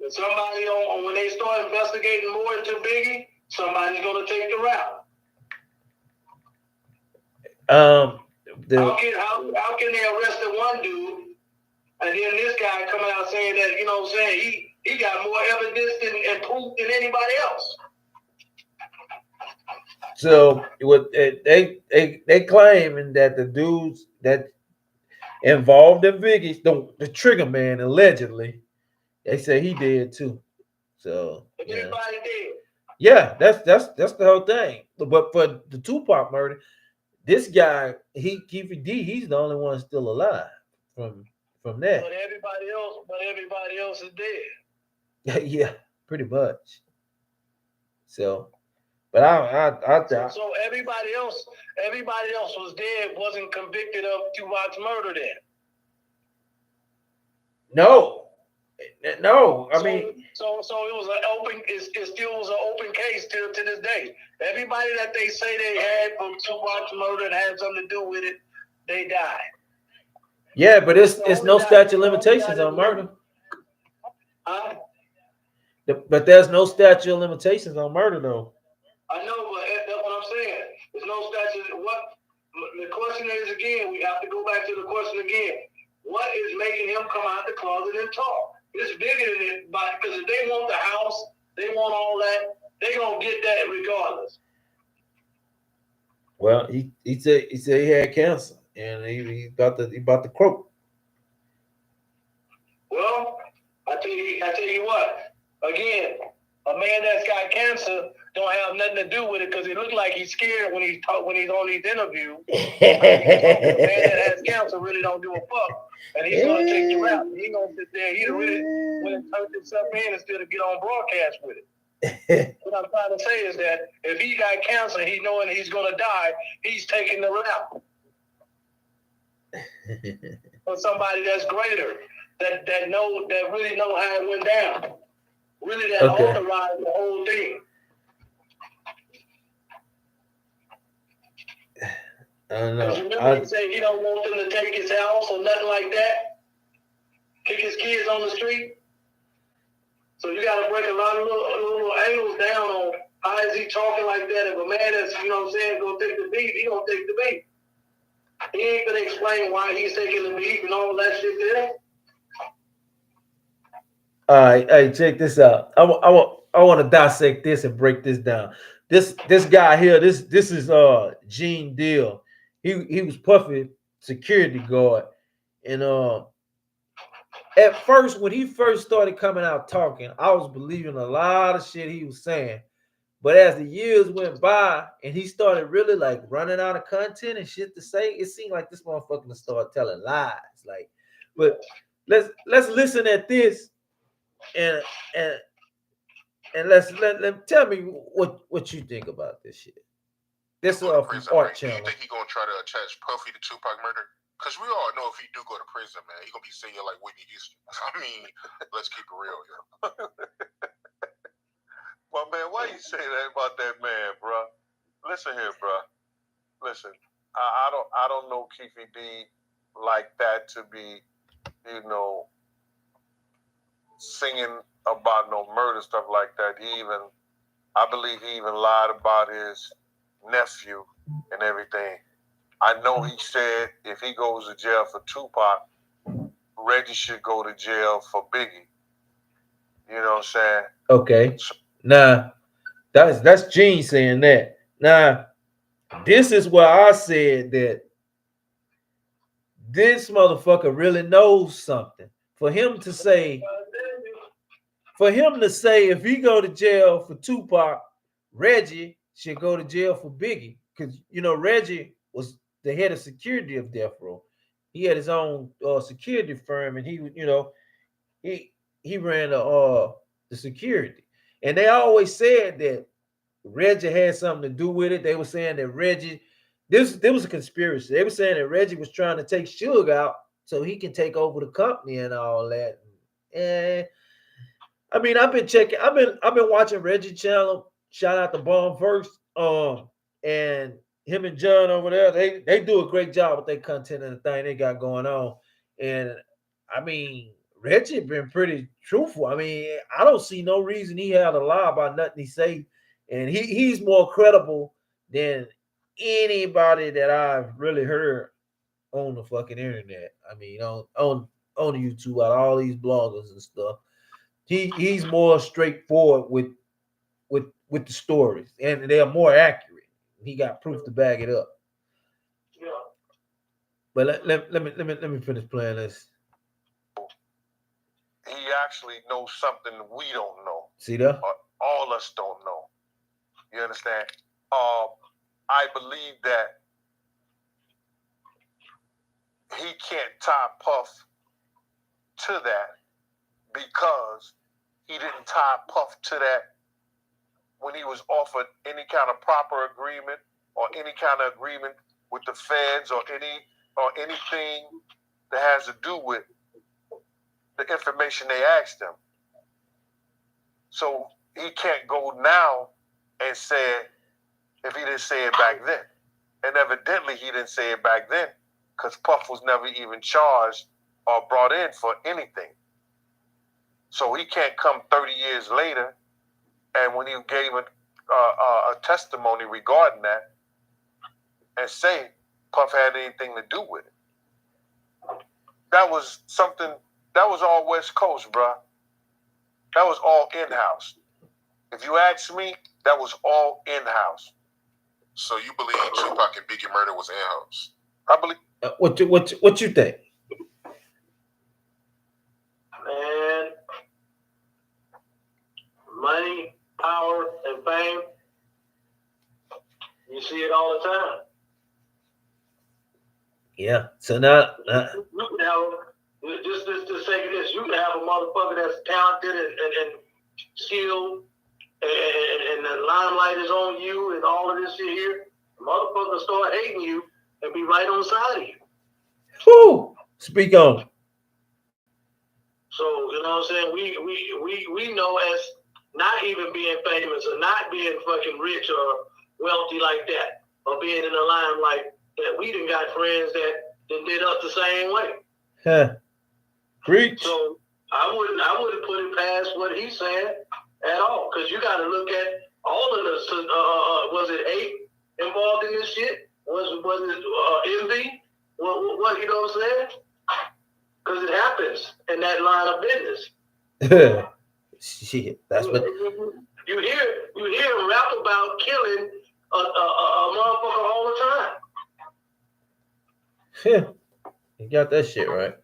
And somebody when they start investigating more into Biggie, somebody's gonna take the rap. How can they arrest the one dude and then this guy coming out saying that he got more evidence and proof than anybody else? So what they claiming that the dudes that involved in Biggie's the trigger man allegedly, they say he did too. So everybody did. Yeah, that's the whole thing. But for the Tupac murder, this guy Keffe D, he's the only one still alive from that. But everybody else is dead. Yeah, pretty much. So. But so everybody else was dead, wasn't convicted of Tupac's murder then. No. I mean, so it was it still was an open case till to this day. Everybody that they say they had from Tupac's murder and had something to do with it, they died. Yeah, but it's no statute of limitations on murder. Huh? But there's no statute of limitations on murder though. I know, but that's what I'm saying. There's no statute. The question is we have to go back to the question again. What is making him come out the closet and talk? It's bigger than it, because if they want the house, they want all that, they gonna get that regardless. Well, he said he had cancer and he about to croak. Well, I tell you what. Again, a man that's got cancer don't have nothing to do with it because it looks like he's scared when he's on these interviews. The man that has cancer really don't give a fuck, and he's gonna take the rap. He ain't gonna sit there. He really went and turned himself in instead of get on broadcast with it. What I'm trying to say is that if he got cancer, he knowing he's gonna die, he's taking the rap for somebody that's greater, that really know how it went down, really that authorized the whole thing. I don't know. Remember he said he don't want them to take his house or nothing like that, kick his kids on the street. So you got to break a lot of little angles down on how is he talking like that. If a man that's, you know what I'm saying, going to take the beat, he going to take the beat. He ain't going to explain why he's taking the beat and all that shit there. All right, hey, check this out. I want to dissect this and break this down. This guy here, this is Gene Deal. He was Puffy security guard, and at first when he first started coming out talking, I was believing a lot of shit he was saying. But as the years went by and he started really like running out of content and shit to say, it seemed like this motherfucker started telling lies. Like, but let's listen at this and let tell me what you think about this shit. This from Art Channel. Do you think he gonna try to attach Puffy to Tupac murder? Because we all know if he do go to prison, man, he gonna be singing like Whitney Houston. I mean, let's keep it real here. Well, man, why you say that about that man, bro? Listen here, bro. Listen, I don't know Keffe D like that to be, you know, singing about no murder stuff like that. I believe he even lied about his nephew and everything. I know he said if he goes to jail for Tupac, Reggie should go to jail for Biggie. You know what I'm saying? Okay. Now, that's Gene saying that. Now, this is where I said that this motherfucker really knows something. For him to say if he go to jail for Tupac, Reggie should go to jail for Biggie. Because, you know, Reggie was the head of security of Death Row. He had his own security firm, and he ran the security. And they always said that Reggie had something to do with it. They were saying that Reggie, there was a conspiracy. They were saying that Reggie was trying to take Suge out so he can take over the company and all that. And I mean, I've been watching Reggie channel. Shout out to Bomb First. And him and John over there, they do a great job with their content and the thing they got going on. And I mean, Reggie been pretty truthful. I mean, I don't see no reason he had to lie about nothing he say. And he's more credible than anybody that I've really heard on the fucking internet. I mean, on YouTube, out of all these bloggers and stuff. He's more straightforward with the stories, and they are more accurate. He got proof to back it up. Yeah. But let me finish playing this. He actually knows something we don't know. See that? All us don't know. You understand? I believe that he can't tie Puff to that because he didn't tie Puff to that when he was offered any kind of proper agreement or any kind of agreement with the feds or anything that has to do with the information they asked him. So he can't go now and say it if he didn't say it back then. And evidently he didn't say it back then because Puff was never even charged or brought in for anything. So he can't come 30 years later and when he gave a testimony regarding that and say Puff had anything to do with it. That was something That was all West Coast, bro. That was all in-house. If you ask me, that was all in-house. So you believe Tupac and Biggie murder was in-house? I believe. What you think? Man, money, power, and fame. You see it all the time. Yeah. So now, You can have, just to say this, you can have a motherfucker that's talented and skilled, and the limelight is on you and all of this shit here. Motherfuckers start hating you and be right on the side of you. whoo, speak on. So, you know what I'm saying? We know as not even being famous or not being fucking rich or wealthy like that, or being in the limelight, that we done got friends that did us the same way. Huh. Preach. So I wouldn't put it past what he's saying at all, because you got to look at all of this. Was it hate involved in this shit? Was it envy? What you know what I'm saying? Because it happens in that line of business. Shit, that's what you hear him rap about killing a motherfucker all the time. Yeah, you got that shit right.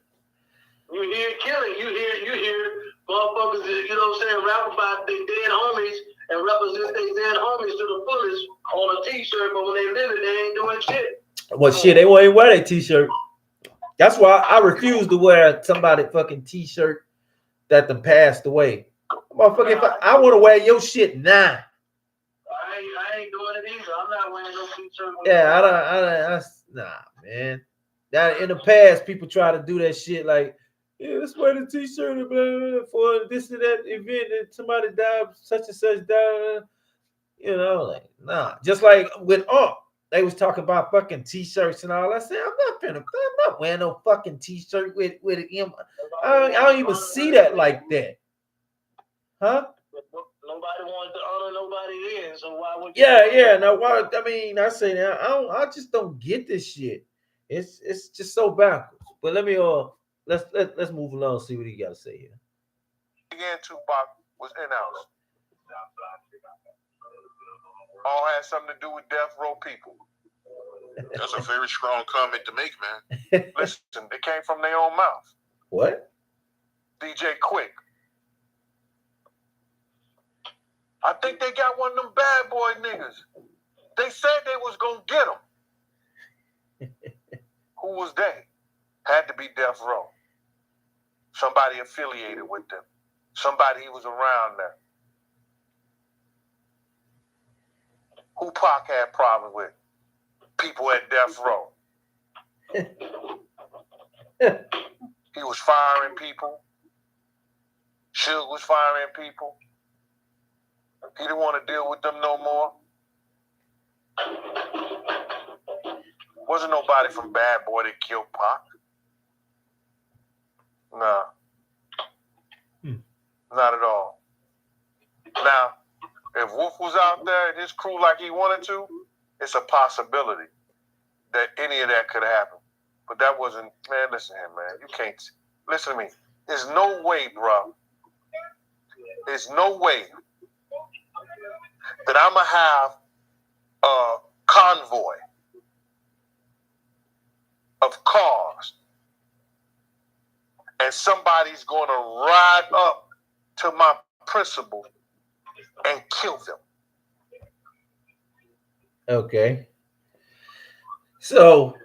You hear killing, you hear motherfuckers, you know what I'm saying, rap about their dead homies and represent their dead homies to the fullest on a t-shirt, but when they living, they ain't doing shit. Well, shit, they won't even wear that t-shirt. That's why I refuse to wear somebody fucking t-shirt that done passed away. Motherfucker, if I want to wear your shit now. I ain't doing it either. I'm not wearing no t-shirt. Yeah, I don't, nah, man. That in the past, people try to do that shit like, yeah, let's wear the t-shirt for this and that event that somebody died, such and such died. You know, like, nah. Just like with they was talking about fucking t-shirts and all. I said, I'm not wearing no fucking t-shirt with an M. I don't even see that like that. Huh? Nobody wanted to honor nobody then, so why would Yeah. No, why? I mean, I say that I just don't get this shit. It's just so backwards. But let me let's move along. See what he got to say here. Again, Tupac was in-house. All had something to do with death row people. That's a very strong comment to make, man. Listen, it came from their own mouth. What? DJ Quick. I think they got one of them bad boy niggas. They said they was gonna get him. Who was they? Had to be Death Row. Somebody affiliated with them. Somebody he was around there. Who Pac had problems with? People at Death Row. He was firing people. Suge was firing people. He didn't want to deal with them no more. Wasn't nobody from Bad Boy that killed Pac. Nah. Not at all. Now, if Wolf was out there and his crew like he wanted to, it's a possibility that any of that could happen. But that wasn't, man, listen here, man. You can't, listen to me. There's no way, bro. There's no way that I'm going to have a convoy of cars and somebody's going to ride up to my principal and kill them. Okay. So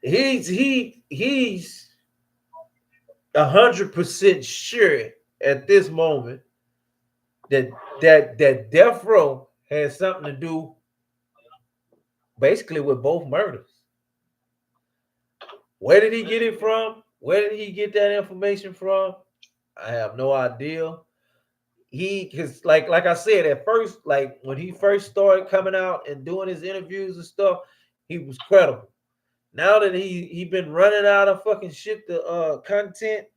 he's 100% sure at this moment that Death Row has something to do basically with both murders. Where did he get it from? Where did he get that information from? I have no idea. Because like I said, at first, like when he first started coming out and doing his interviews and stuff, he was credible. Now that he been running out of fucking shit to content,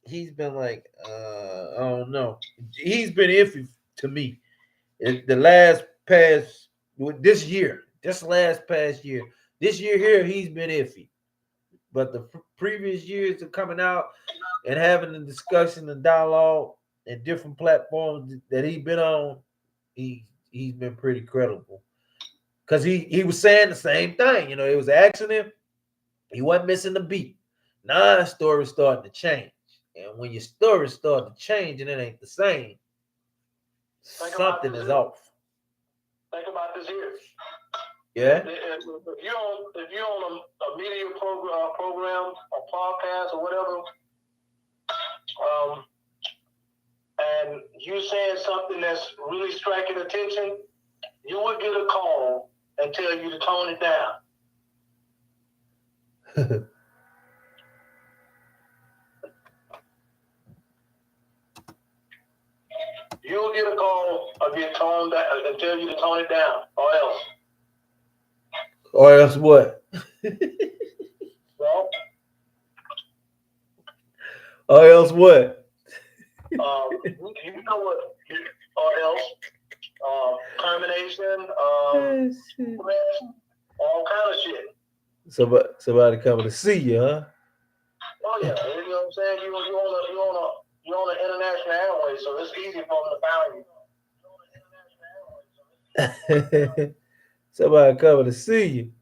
he's been like, I don't know. He's been iffy to me. This last past year, this year here, he's been iffy. but the previous years of coming out and having the discussion and dialogue and different platforms that he's been on, he's been pretty credible. Because he was saying the same thing. You know, it was an accident. He wasn't missing the beat. Now his story's starting to change. And when your story starts to change and it ain't the same, something is off. Think about this here. Yeah. If you're on a media program, a podcast, or whatever, and you saying something that's really striking attention, you would get a call and tell you to tone it down. You'll get a call or get toned down and tell you to tone it down, or else. Or else what? Well, or else what? you know what? Or else, termination, all kind of shit. Somebody coming to see you, huh? Oh yeah, you know what I'm saying? You're on an international airway, so it's easy for them to find you. Somebody coming to see you.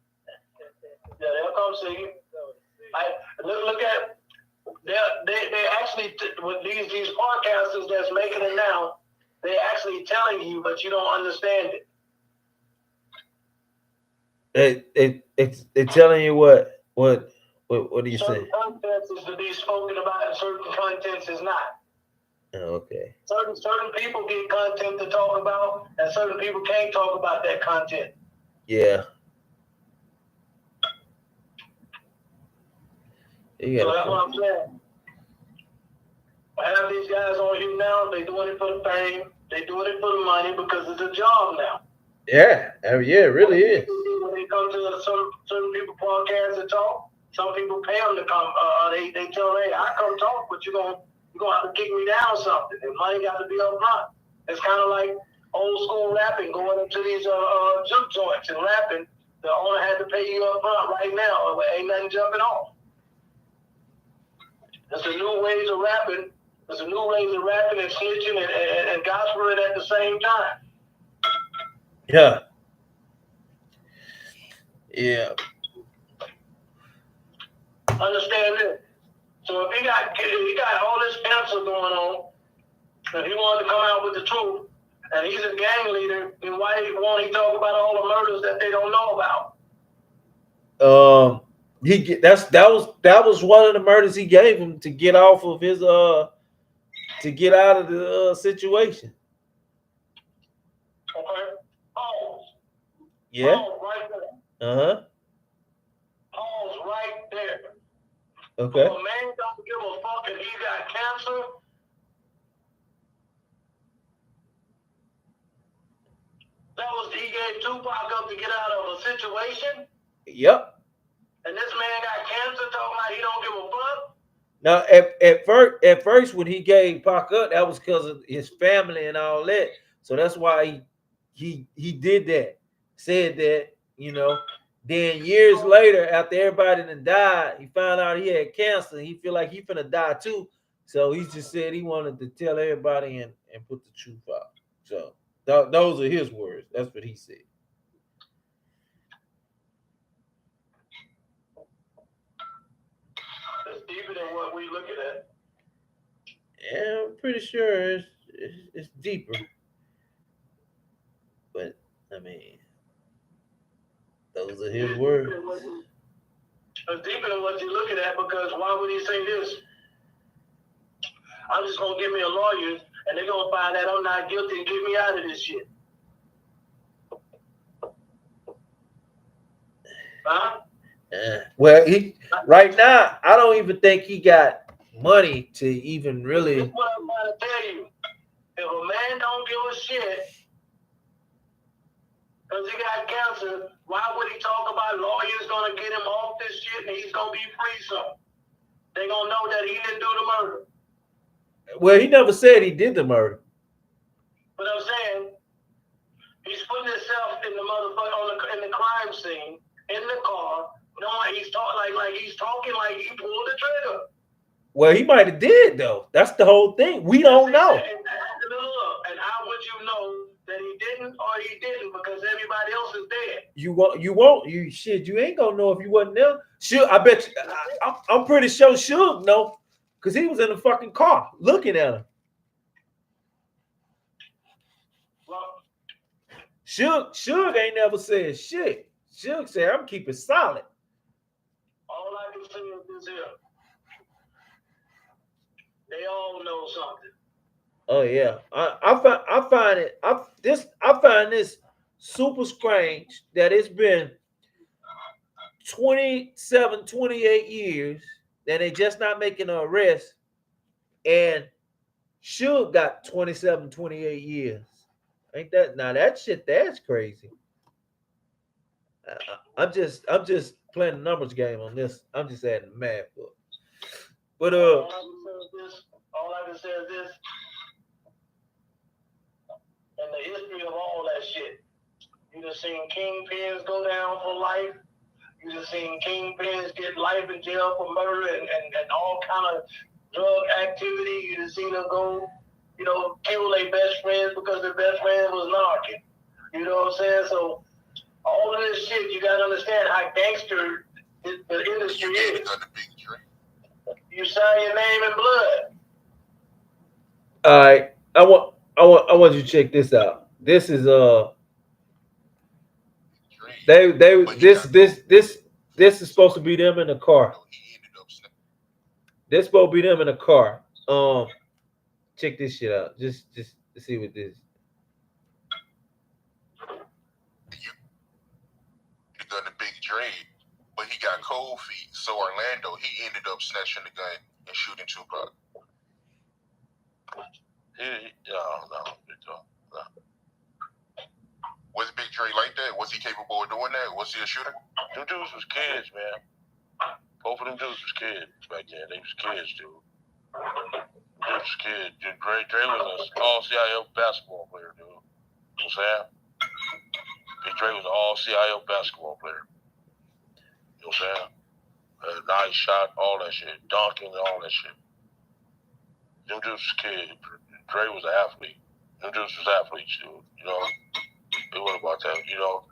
Yeah, they'll come see you. Look at they actually with these podcasters that's making it now, they actually telling you, but you don't understand it. It's telling you what do you say? Certain contents is to be spoken about, and certain contents is not. Okay. Certain people get content to talk about, and certain people can't talk about that content. Yeah. So that's what I'm saying. I have these guys on here now. They doing it for the fame. They doing it for the money because it's a job now. Yeah. Yeah, it really is. When they come to certain people podcasts and talk, some people pay them to come. They tell them, hey, I come talk, but you're gonna have to kick me down something. The money got to be up front. It's kind of like old school rapping, going into these juke joints and rapping. The owner had to pay you up front right now, or ain't nothing jumping off. There's a new ways of rapping. There's a new ways of rapping and snitching and gospeling at the same time. Yeah. Yeah. Understand this. So if he got all this cancer going on, and he wanted to come out with the truth, and he's a gang leader, then why won't he talk about all the murders that they don't know about? That was one of the murders he gave him to get off of his to get out of the situation. Okay. Pause. Yeah. Pause right there. Uh-huh. Pause right there. Okay. If a man don't give a fuck if he got cancer, he gave Tupac up to get out of a situation. Yep. And this man got cancer, talking about he don't give a fuck. Now, at first, when he gave Pac up, that was because of his family and all that. So that's why he did that, said that, you know. Then years later, after everybody done died, he found out he had cancer. He feel like he finna die too. So he just said he wanted to tell everybody and put the truth out. So those are his words. That's what he said. It's deeper than what we looking at. Yeah, I'm pretty sure it's deeper. But I mean, those are his words. It's deeper than what you're looking at, because why would he say this? I'm just gonna give me a lawyer, and they're gonna find that I'm not guilty and get me out of this shit. Huh? Well, right now, I don't even think he got money to even really. That's what I'm trying to tell you. If a man don't give a shit because he got cancer, why would he talk about lawyers gonna get him off this shit and he's gonna be free soon? They gonna know that he didn't do the murder. Well, he never said he did the murder. But I'm saying he's putting himself in the motherfucker in the crime scene, in the car, No, he's talking like he's talking like he pulled the trigger. Well, he might have did though. That's the whole thing. We don't know. And how would you know that he didn't or he didn't? Because everybody else is dead. You won't. You shit. You ain't gonna know if you wasn't there. Sure, I bet you. I'm pretty sure Suge know, cause he was in the fucking car looking at him. Well, Suge ain't never said shit. Suge said, "I'm keeping solid." all I can say is this here. They all know something. Oh yeah, I find it. I find this super strange that it's been 27, 28 years that they just not making an arrest, and Suge got 27, 28 years. Ain't that now that shit? That's crazy. I'm just playing the numbers game on this. I'm just adding the math book. But All I can say is this. In the history of all that shit, you just seen kingpins go down for life. You just seen kingpins get life in jail for murder and all kind of drug activity. You just seen them go, kill their best friends because their best friend was narking. You know what I'm saying? So all of this shit, you gotta understand how gangster the industry is. You sign your name in blood. all right, I want you to check this out. This is they this is supposed to be them in the car. This supposed to be them in the car. Check this shit out. Just to see what this. The gun to Big Dre, but he got cold feet. So Orlando, he ended up snatching the gun and shooting Tupac. No. Was Big Dre like that? Was he capable of doing that? Was he a shooter? Them dudes was kids, man. Both of them dudes was kids back then. They was kids, dude. Them dudes was kids. Dre was an all-CIO basketball player, dude. You know what I'm saying? Big Dre was an all-CIO basketball player. You know what I'm saying? Nice shot, all that shit. Dunking and all that shit. Them dudes was kids. Dre was an athlete. Them dudes was athletes, dude. You know? It wasn't about that, you know?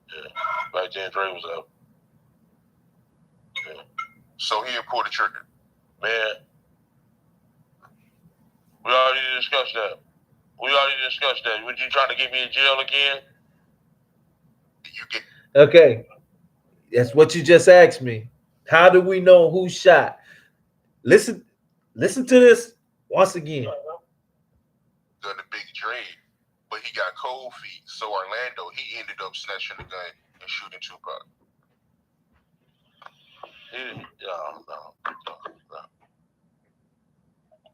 Yeah. Back then, Dre was up. Yeah. So he pulled the trigger. Man, we already discussed that. Was you trying to get me in jail again? You get Okay, that's what you just asked me. How do we know who shot? Listen to this once again. gun to Big Dre, but he got cold feet. So Orlando, he ended up snatching the gun and shooting Tupac. No.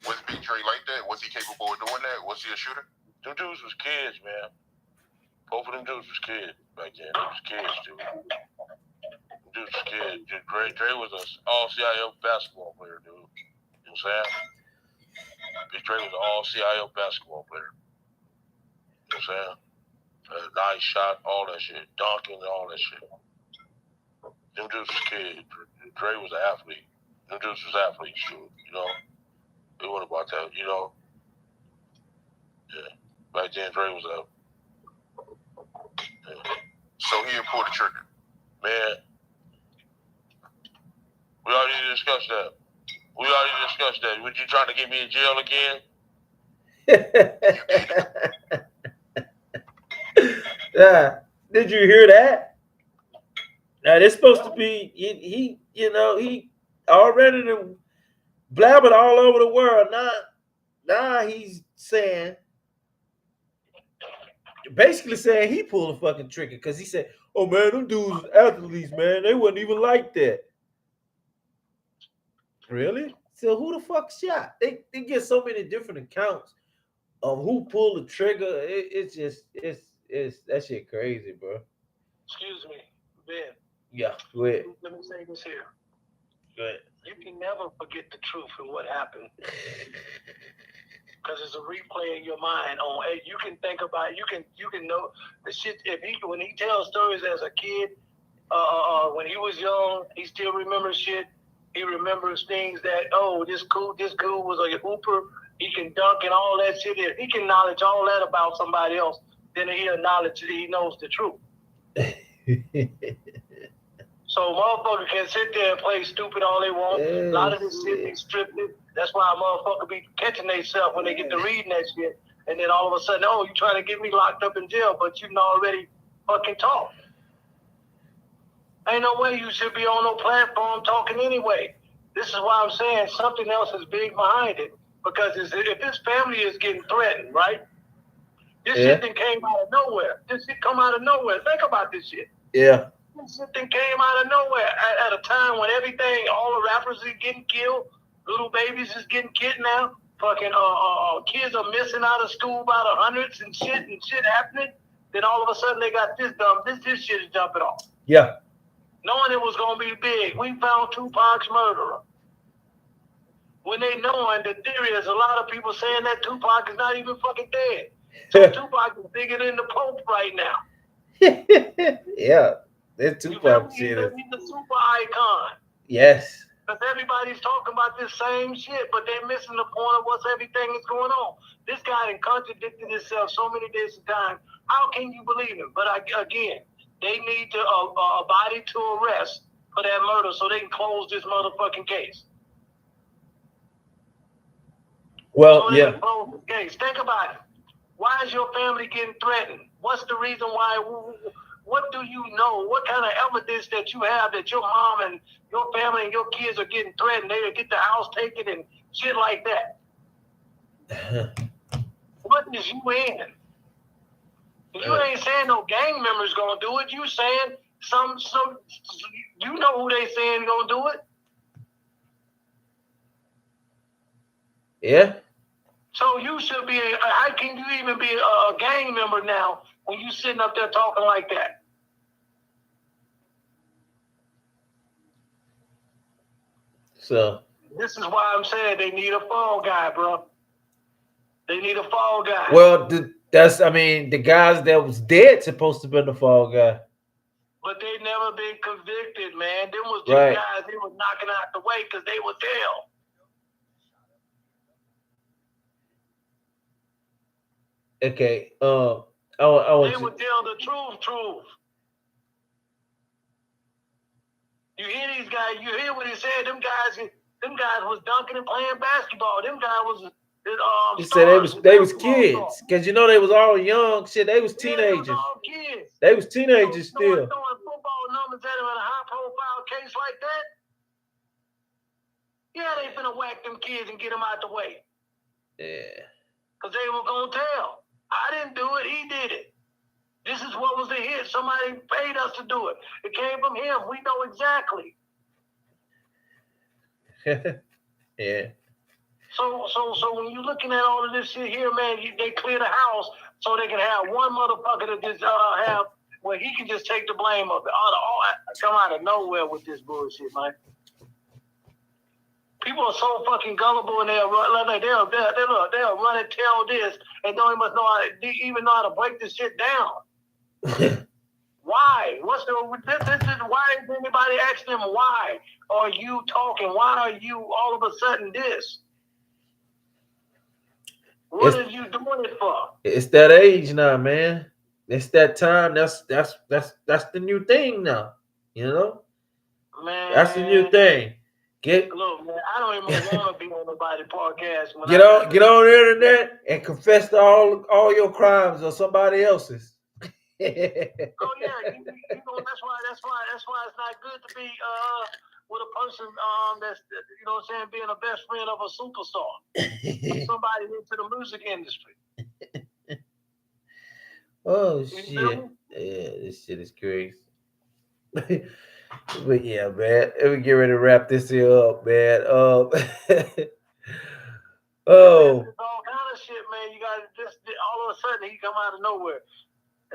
Was Big Dre like that? Was he capable of doing that? Was he a shooter? Them dudes was kids, man. Both of them dudes was kids back then. They was kids, dude. Them dudes was kids. Dre was an all-CIO basketball player, dude. You know what I'm saying? Big Dre was an all-CIO basketball player. You know what I'm saying? Nice shot, all that shit. Dunking and all that shit. Them dudes was kids. Dre was an athlete. Them dudes was athletes, dude. You know? It wasn't about that, you know? Yeah. Back then, Dre was up. Yeah. So he pulled the trigger. Man, we already discussed that. Was you trying to get me in jail again? Yeah. Did you hear that? Now it's supposed to be he already blabbing all over the world. Now he's saying basically saying he pulled a fucking trigger because he said, "Oh man, them dudes athletes, man. They wasn't even like that." Really? So who the fuck shot? They get so many different accounts of who pulled the trigger. It's just it's that shit crazy, bro. Excuse me, Ben. Yeah, go ahead. Let me say this here. Go ahead. You can never forget the truth and what happened. Because it's a replay in your mind. You can think about it. You can know the shit. When he tells stories as a kid, when he was young, he still remembers shit. He remembers things that, this dude was a hooper. He can dunk and all that shit. If he can knowledge all that about somebody else, then he knows the truth. So motherfucker can sit there and play stupid all they want. A lot of this shit be scripted. That's why a motherfucker be catching themselves when they get to reading that shit. And then all of a sudden, you trying to get me locked up in jail, but you already fucking talked. Ain't no way you should be on no platform talking anyway. This is why I'm saying something else is big behind it. Because if his family is getting threatened, right? This shit then came out of nowhere. This shit come out of nowhere. Think about this shit. Yeah. This shit then came out of nowhere at a time when all the rappers is getting killed, little babies is getting kidnapped, fucking kids are missing out of school by the hundreds and shit happening. Then all of a sudden they got this dumb. This shit is jumping off. Yeah. Knowing it was gonna be big, we found Tupac's murderer. When they knowing the theory is a lot of people saying that Tupac is not even fucking dead. So Tupac is bigger than the Pope right now. Yeah, that Tupac shit is. He's a super icon. Yes. Because everybody's talking about this same shit, but they're missing the point of what's everything that's going on. This guy done contradicted himself so many days of time. How can you believe him? But again, they need to a body to arrest for that murder so they can close this motherfucking case. Well, so yeah. Close the case. Think about it. Why is your family getting threatened? What's the reason why? What do you know? What kind of evidence that you have that your mom and your family and your kids are getting threatened? They'll get the house taken and shit like that. What is you in? You ain't saying no gang members gonna do it. You saying some you know who they saying gonna do it. Yeah. So you should be. How can you even be a gang member now when you sitting up there talking like that? So this is why I'm saying they need a fall guy, bro. They need a fall guy. Well, the guys that was dead supposed to be the fall guy. But they never been convicted, man. Them was just guys they was knocking out the way because they were jail. Okay. They would tell the truth. You hear these guys? You hear what he said? Them guys was dunking and playing basketball. Them guys was. He said they was kids because they was all young. Shit, they was teenagers. They was all kids. They was teenagers still. Throwing football numbers at him in a high-profile case like that. Yeah, they finna whack them kids and get them out the way. Yeah. Because they were gonna tell. I didn't do it. He did it. This is what was the hit. Somebody paid us to do it. It came from him. We know exactly. Yeah. So when you're looking at all of this shit here, man, they clear the house so they can have one motherfucker that just have where he can just take the blame of it. All come out of nowhere with this bullshit, man. People are so fucking gullible and they'll run and tell this and don't even know how to break this shit down. Why? Why is anybody asking them why are you talking? Why are you all of a sudden this? What are you doing it for? It's that age now, man. It's that time. That's the new thing now. Man, that's the new thing. Look, man, I don't even want to be on nobody's podcast. Get on the internet and confess to all your crimes or somebody else's. Oh yeah, that's why it's not good to be with a person that's being a best friend of a superstar, somebody into the music industry. Oh shit! Yeah, this shit is crazy. But yeah, man, let me get ready to wrap this here up, man. It's all kind of shit, man. You got just all of a sudden he come out of nowhere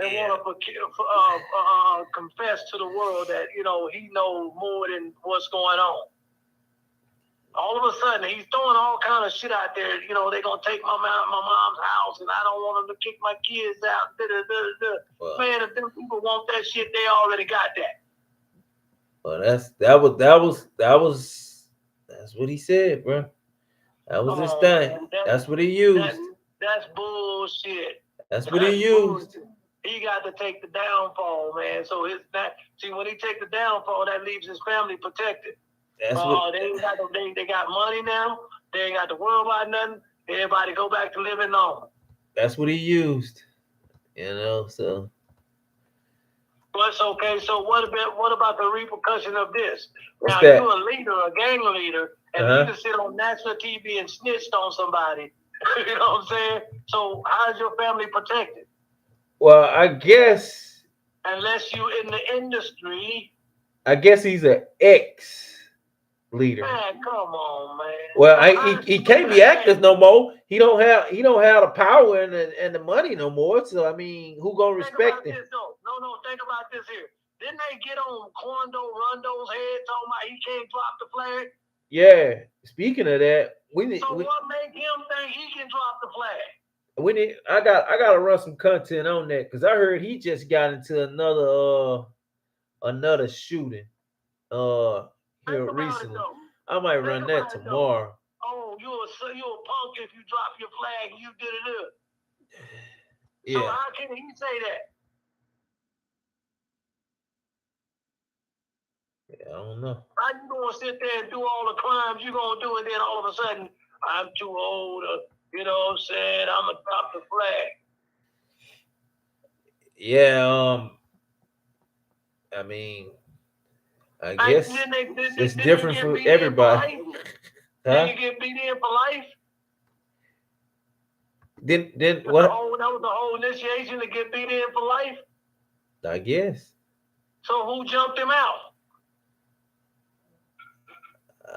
and want to confess to the world that he knows more than what's going on. All of a sudden he's throwing all kind of shit out there. They're gonna take my mom's house and I don't want them to kick my kids out. Wow. Man, if them people want that shit, they already got that. Well, that's what he said, bro. That was his thing. Man, That's what he used. that's bullshit. That's what he That's used. bullshit. He got to take the downfall, man. So it's that. See, when he take the downfall, that leaves his family protected. That's what. They ain't got they got money now. They ain't got to worry about nothing. Everybody go back to living normal. That's what he used. So But it's okay. So what about the repercussion of this? what's Now that? you a leader, a gang leader, and you can sit on national TV and snitched on somebody. You know what I'm saying? So how's your family protected? Well, I guess Unless you in the industry. he's an ex leader. Man, come on, man. Well, he can't be active no more. He don't have the power and the money no more. So I mean, who gonna respect him? No, think about this here. Didn't they get on Quando Rondo's head talking about he can't drop the flag? Yeah. Speaking of that, what make him think he can drop the flag? I gotta run some content on that because I heard he just got into another shooting here recently. I might run that tomorrow. Oh, you a punk if you drop your flag and you did it up. Yeah. So how can he say that? Yeah, I don't know. How you gonna sit there and do all the crimes you gonna do, and then all of a sudden I'm too old, you know what I'm saying? I'm gonna drop the flag. Yeah, I mean, I guess it's different for everybody. Did you get beat in for life? Then what? That was the whole initiation to get beat in for life? I guess. So who jumped him out?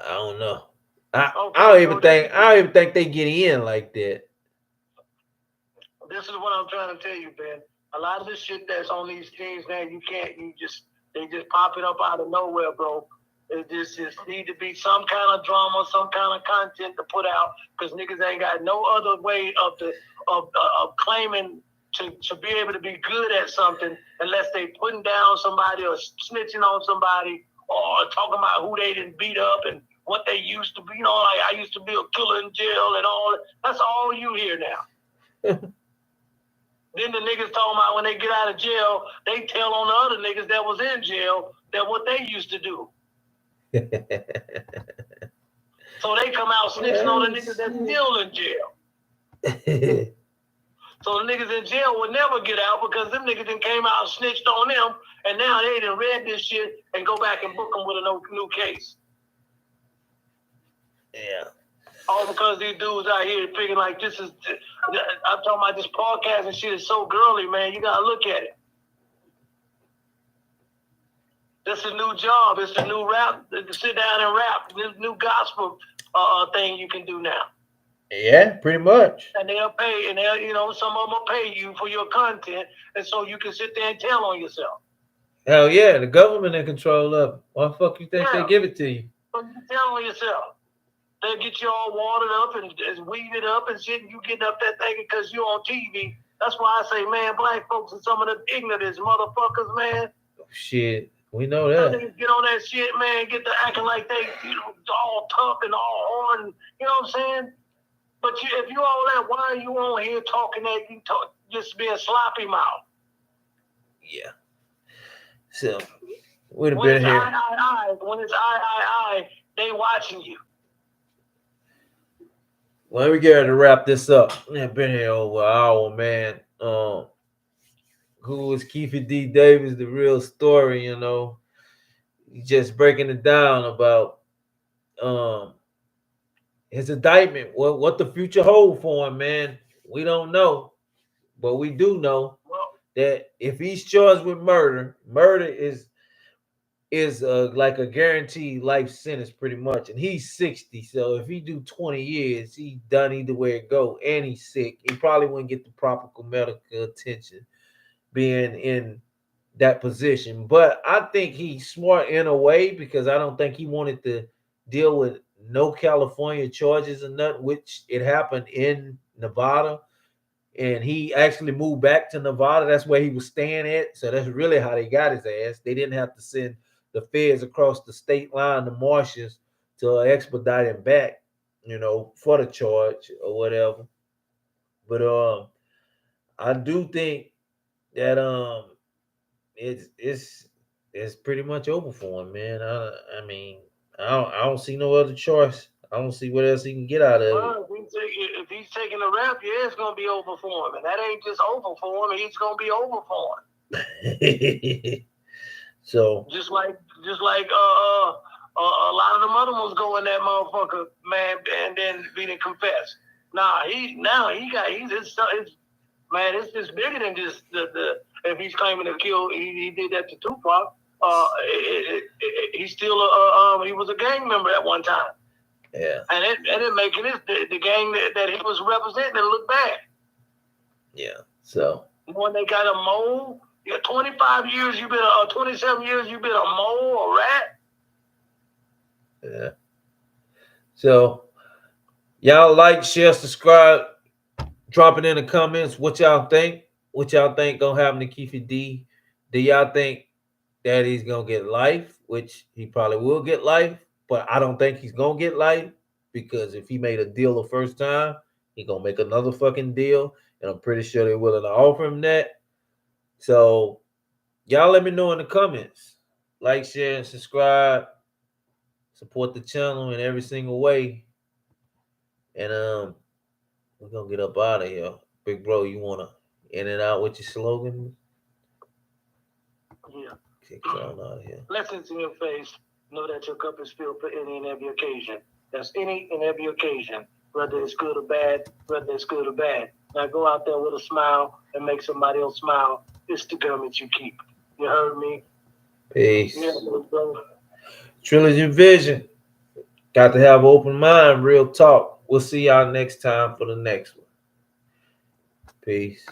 I don't know. I don't even think they get in like that. This is what I'm trying to tell you, Ben. A lot of the shit that's on these things, man, they just pop it up out of nowhere, bro. It just need to be some kind of drama, some kind of content to put out, because niggas ain't got no other way of claiming to be able to be good at something unless they putting down somebody or snitching on somebody or talking about who they didn't beat up and what they used to be. You know, like I used to be a killer in jail and all. That's all you hear now. Then the niggas talking about when they get out of jail, they tell on the other niggas that was in jail that what they used to do. So they come out snitching on the niggas that's still in jail. So the niggas in jail would never get out because them niggas then came out and snitched on them, and now they done read this shit and go back and book them with a new case. Yeah. All because these dudes out here thinking like this is. I'm talking about this podcast and shit is so girly, man. You gotta look at it. This is a new job. It's a new rap. To sit down and rap. This new gospel thing you can do now. Yeah, pretty much. And they'll pay, and some of them will pay you for your content, and so you can sit there and tell on yourself. Hell yeah, the government in control of it. Why the fuck you think they give it to you? So you can tell on yourself. They'll get you all watered up and weeded up and shit, and you getting up that thing because you're on TV. That's why I say, man, black folks are some of the ignorant motherfuckers, man. Oh, shit, we know that. They get on that shit, man, get to acting like they, all tough and all hard, you know what I'm saying? But if you all that, why are you on here talking that just being sloppy mouth? Yeah. So we'd have been here. When it's I, they watching you. Well, we get ready to wrap this up. We've been here over an hour, man. Who was Keffe D. Davis? The real story, just breaking it down about his indictment. What the future hold for him, man? We don't know, but we do know that if he's charged with murder is like a guaranteed life sentence pretty much, and he's 60, so if he do 20 years, he's done either way it go, and he's sick. He probably wouldn't get the proper medical attention being in that position, but I think he's smart in a way because I don't think he wanted to deal with no California charges or nothing, which it happened in Nevada, and he actually moved back to Nevada. That's where he was staying at, so that's really how they got his ass. They didn't have to send the feds across the state line, the marshals, to expedite him back, for the charge or whatever. But I do think that it's pretty much over for him, man. I mean, I don't see no other choice. I don't see what else he can get out of it. Well, if he's taking a rap, yeah, it's gonna be over for him, and that ain't just over for him. He's gonna be over for him. So just like a lot of them other ones go in that motherfucker, man, and then be to confess. He's man, it's just bigger than just the if he's claiming to kill, he did that to Tupac. He's still he was a gang member at one time. Yeah. And it making the gang that he was representing look bad. Yeah. So when they got a mole, 25 years you've been 27 years you've been a mole, a rat. Yeah. So y'all like, share, subscribe, drop it in the comments. What y'all think? What y'all think gonna happen to Keffe D? Do y'all think that he's gonna get life? Which he probably will get life, but I don't think he's gonna get life, because if he made a deal the first time, he gonna make another fucking deal, and I'm pretty sure they're willing to offer him that. So y'all let me know in the comments. Like, share, and subscribe. Support the channel in every single way. And we're gonna get up out of here. Big bro, you wanna in and out with your slogan? Yeah. Kick on out of here. Blessings in your face. Know that your cup is filled for any and every occasion. That's any and every occasion, whether it's good or bad, Now go out there with a smile and make somebody else smile. It's the garment you keep. You heard me? Peace. Yeah, bro. Trilogy Vision. Got to have an open mind, real talk. We'll see y'all next time for the next one. Peace.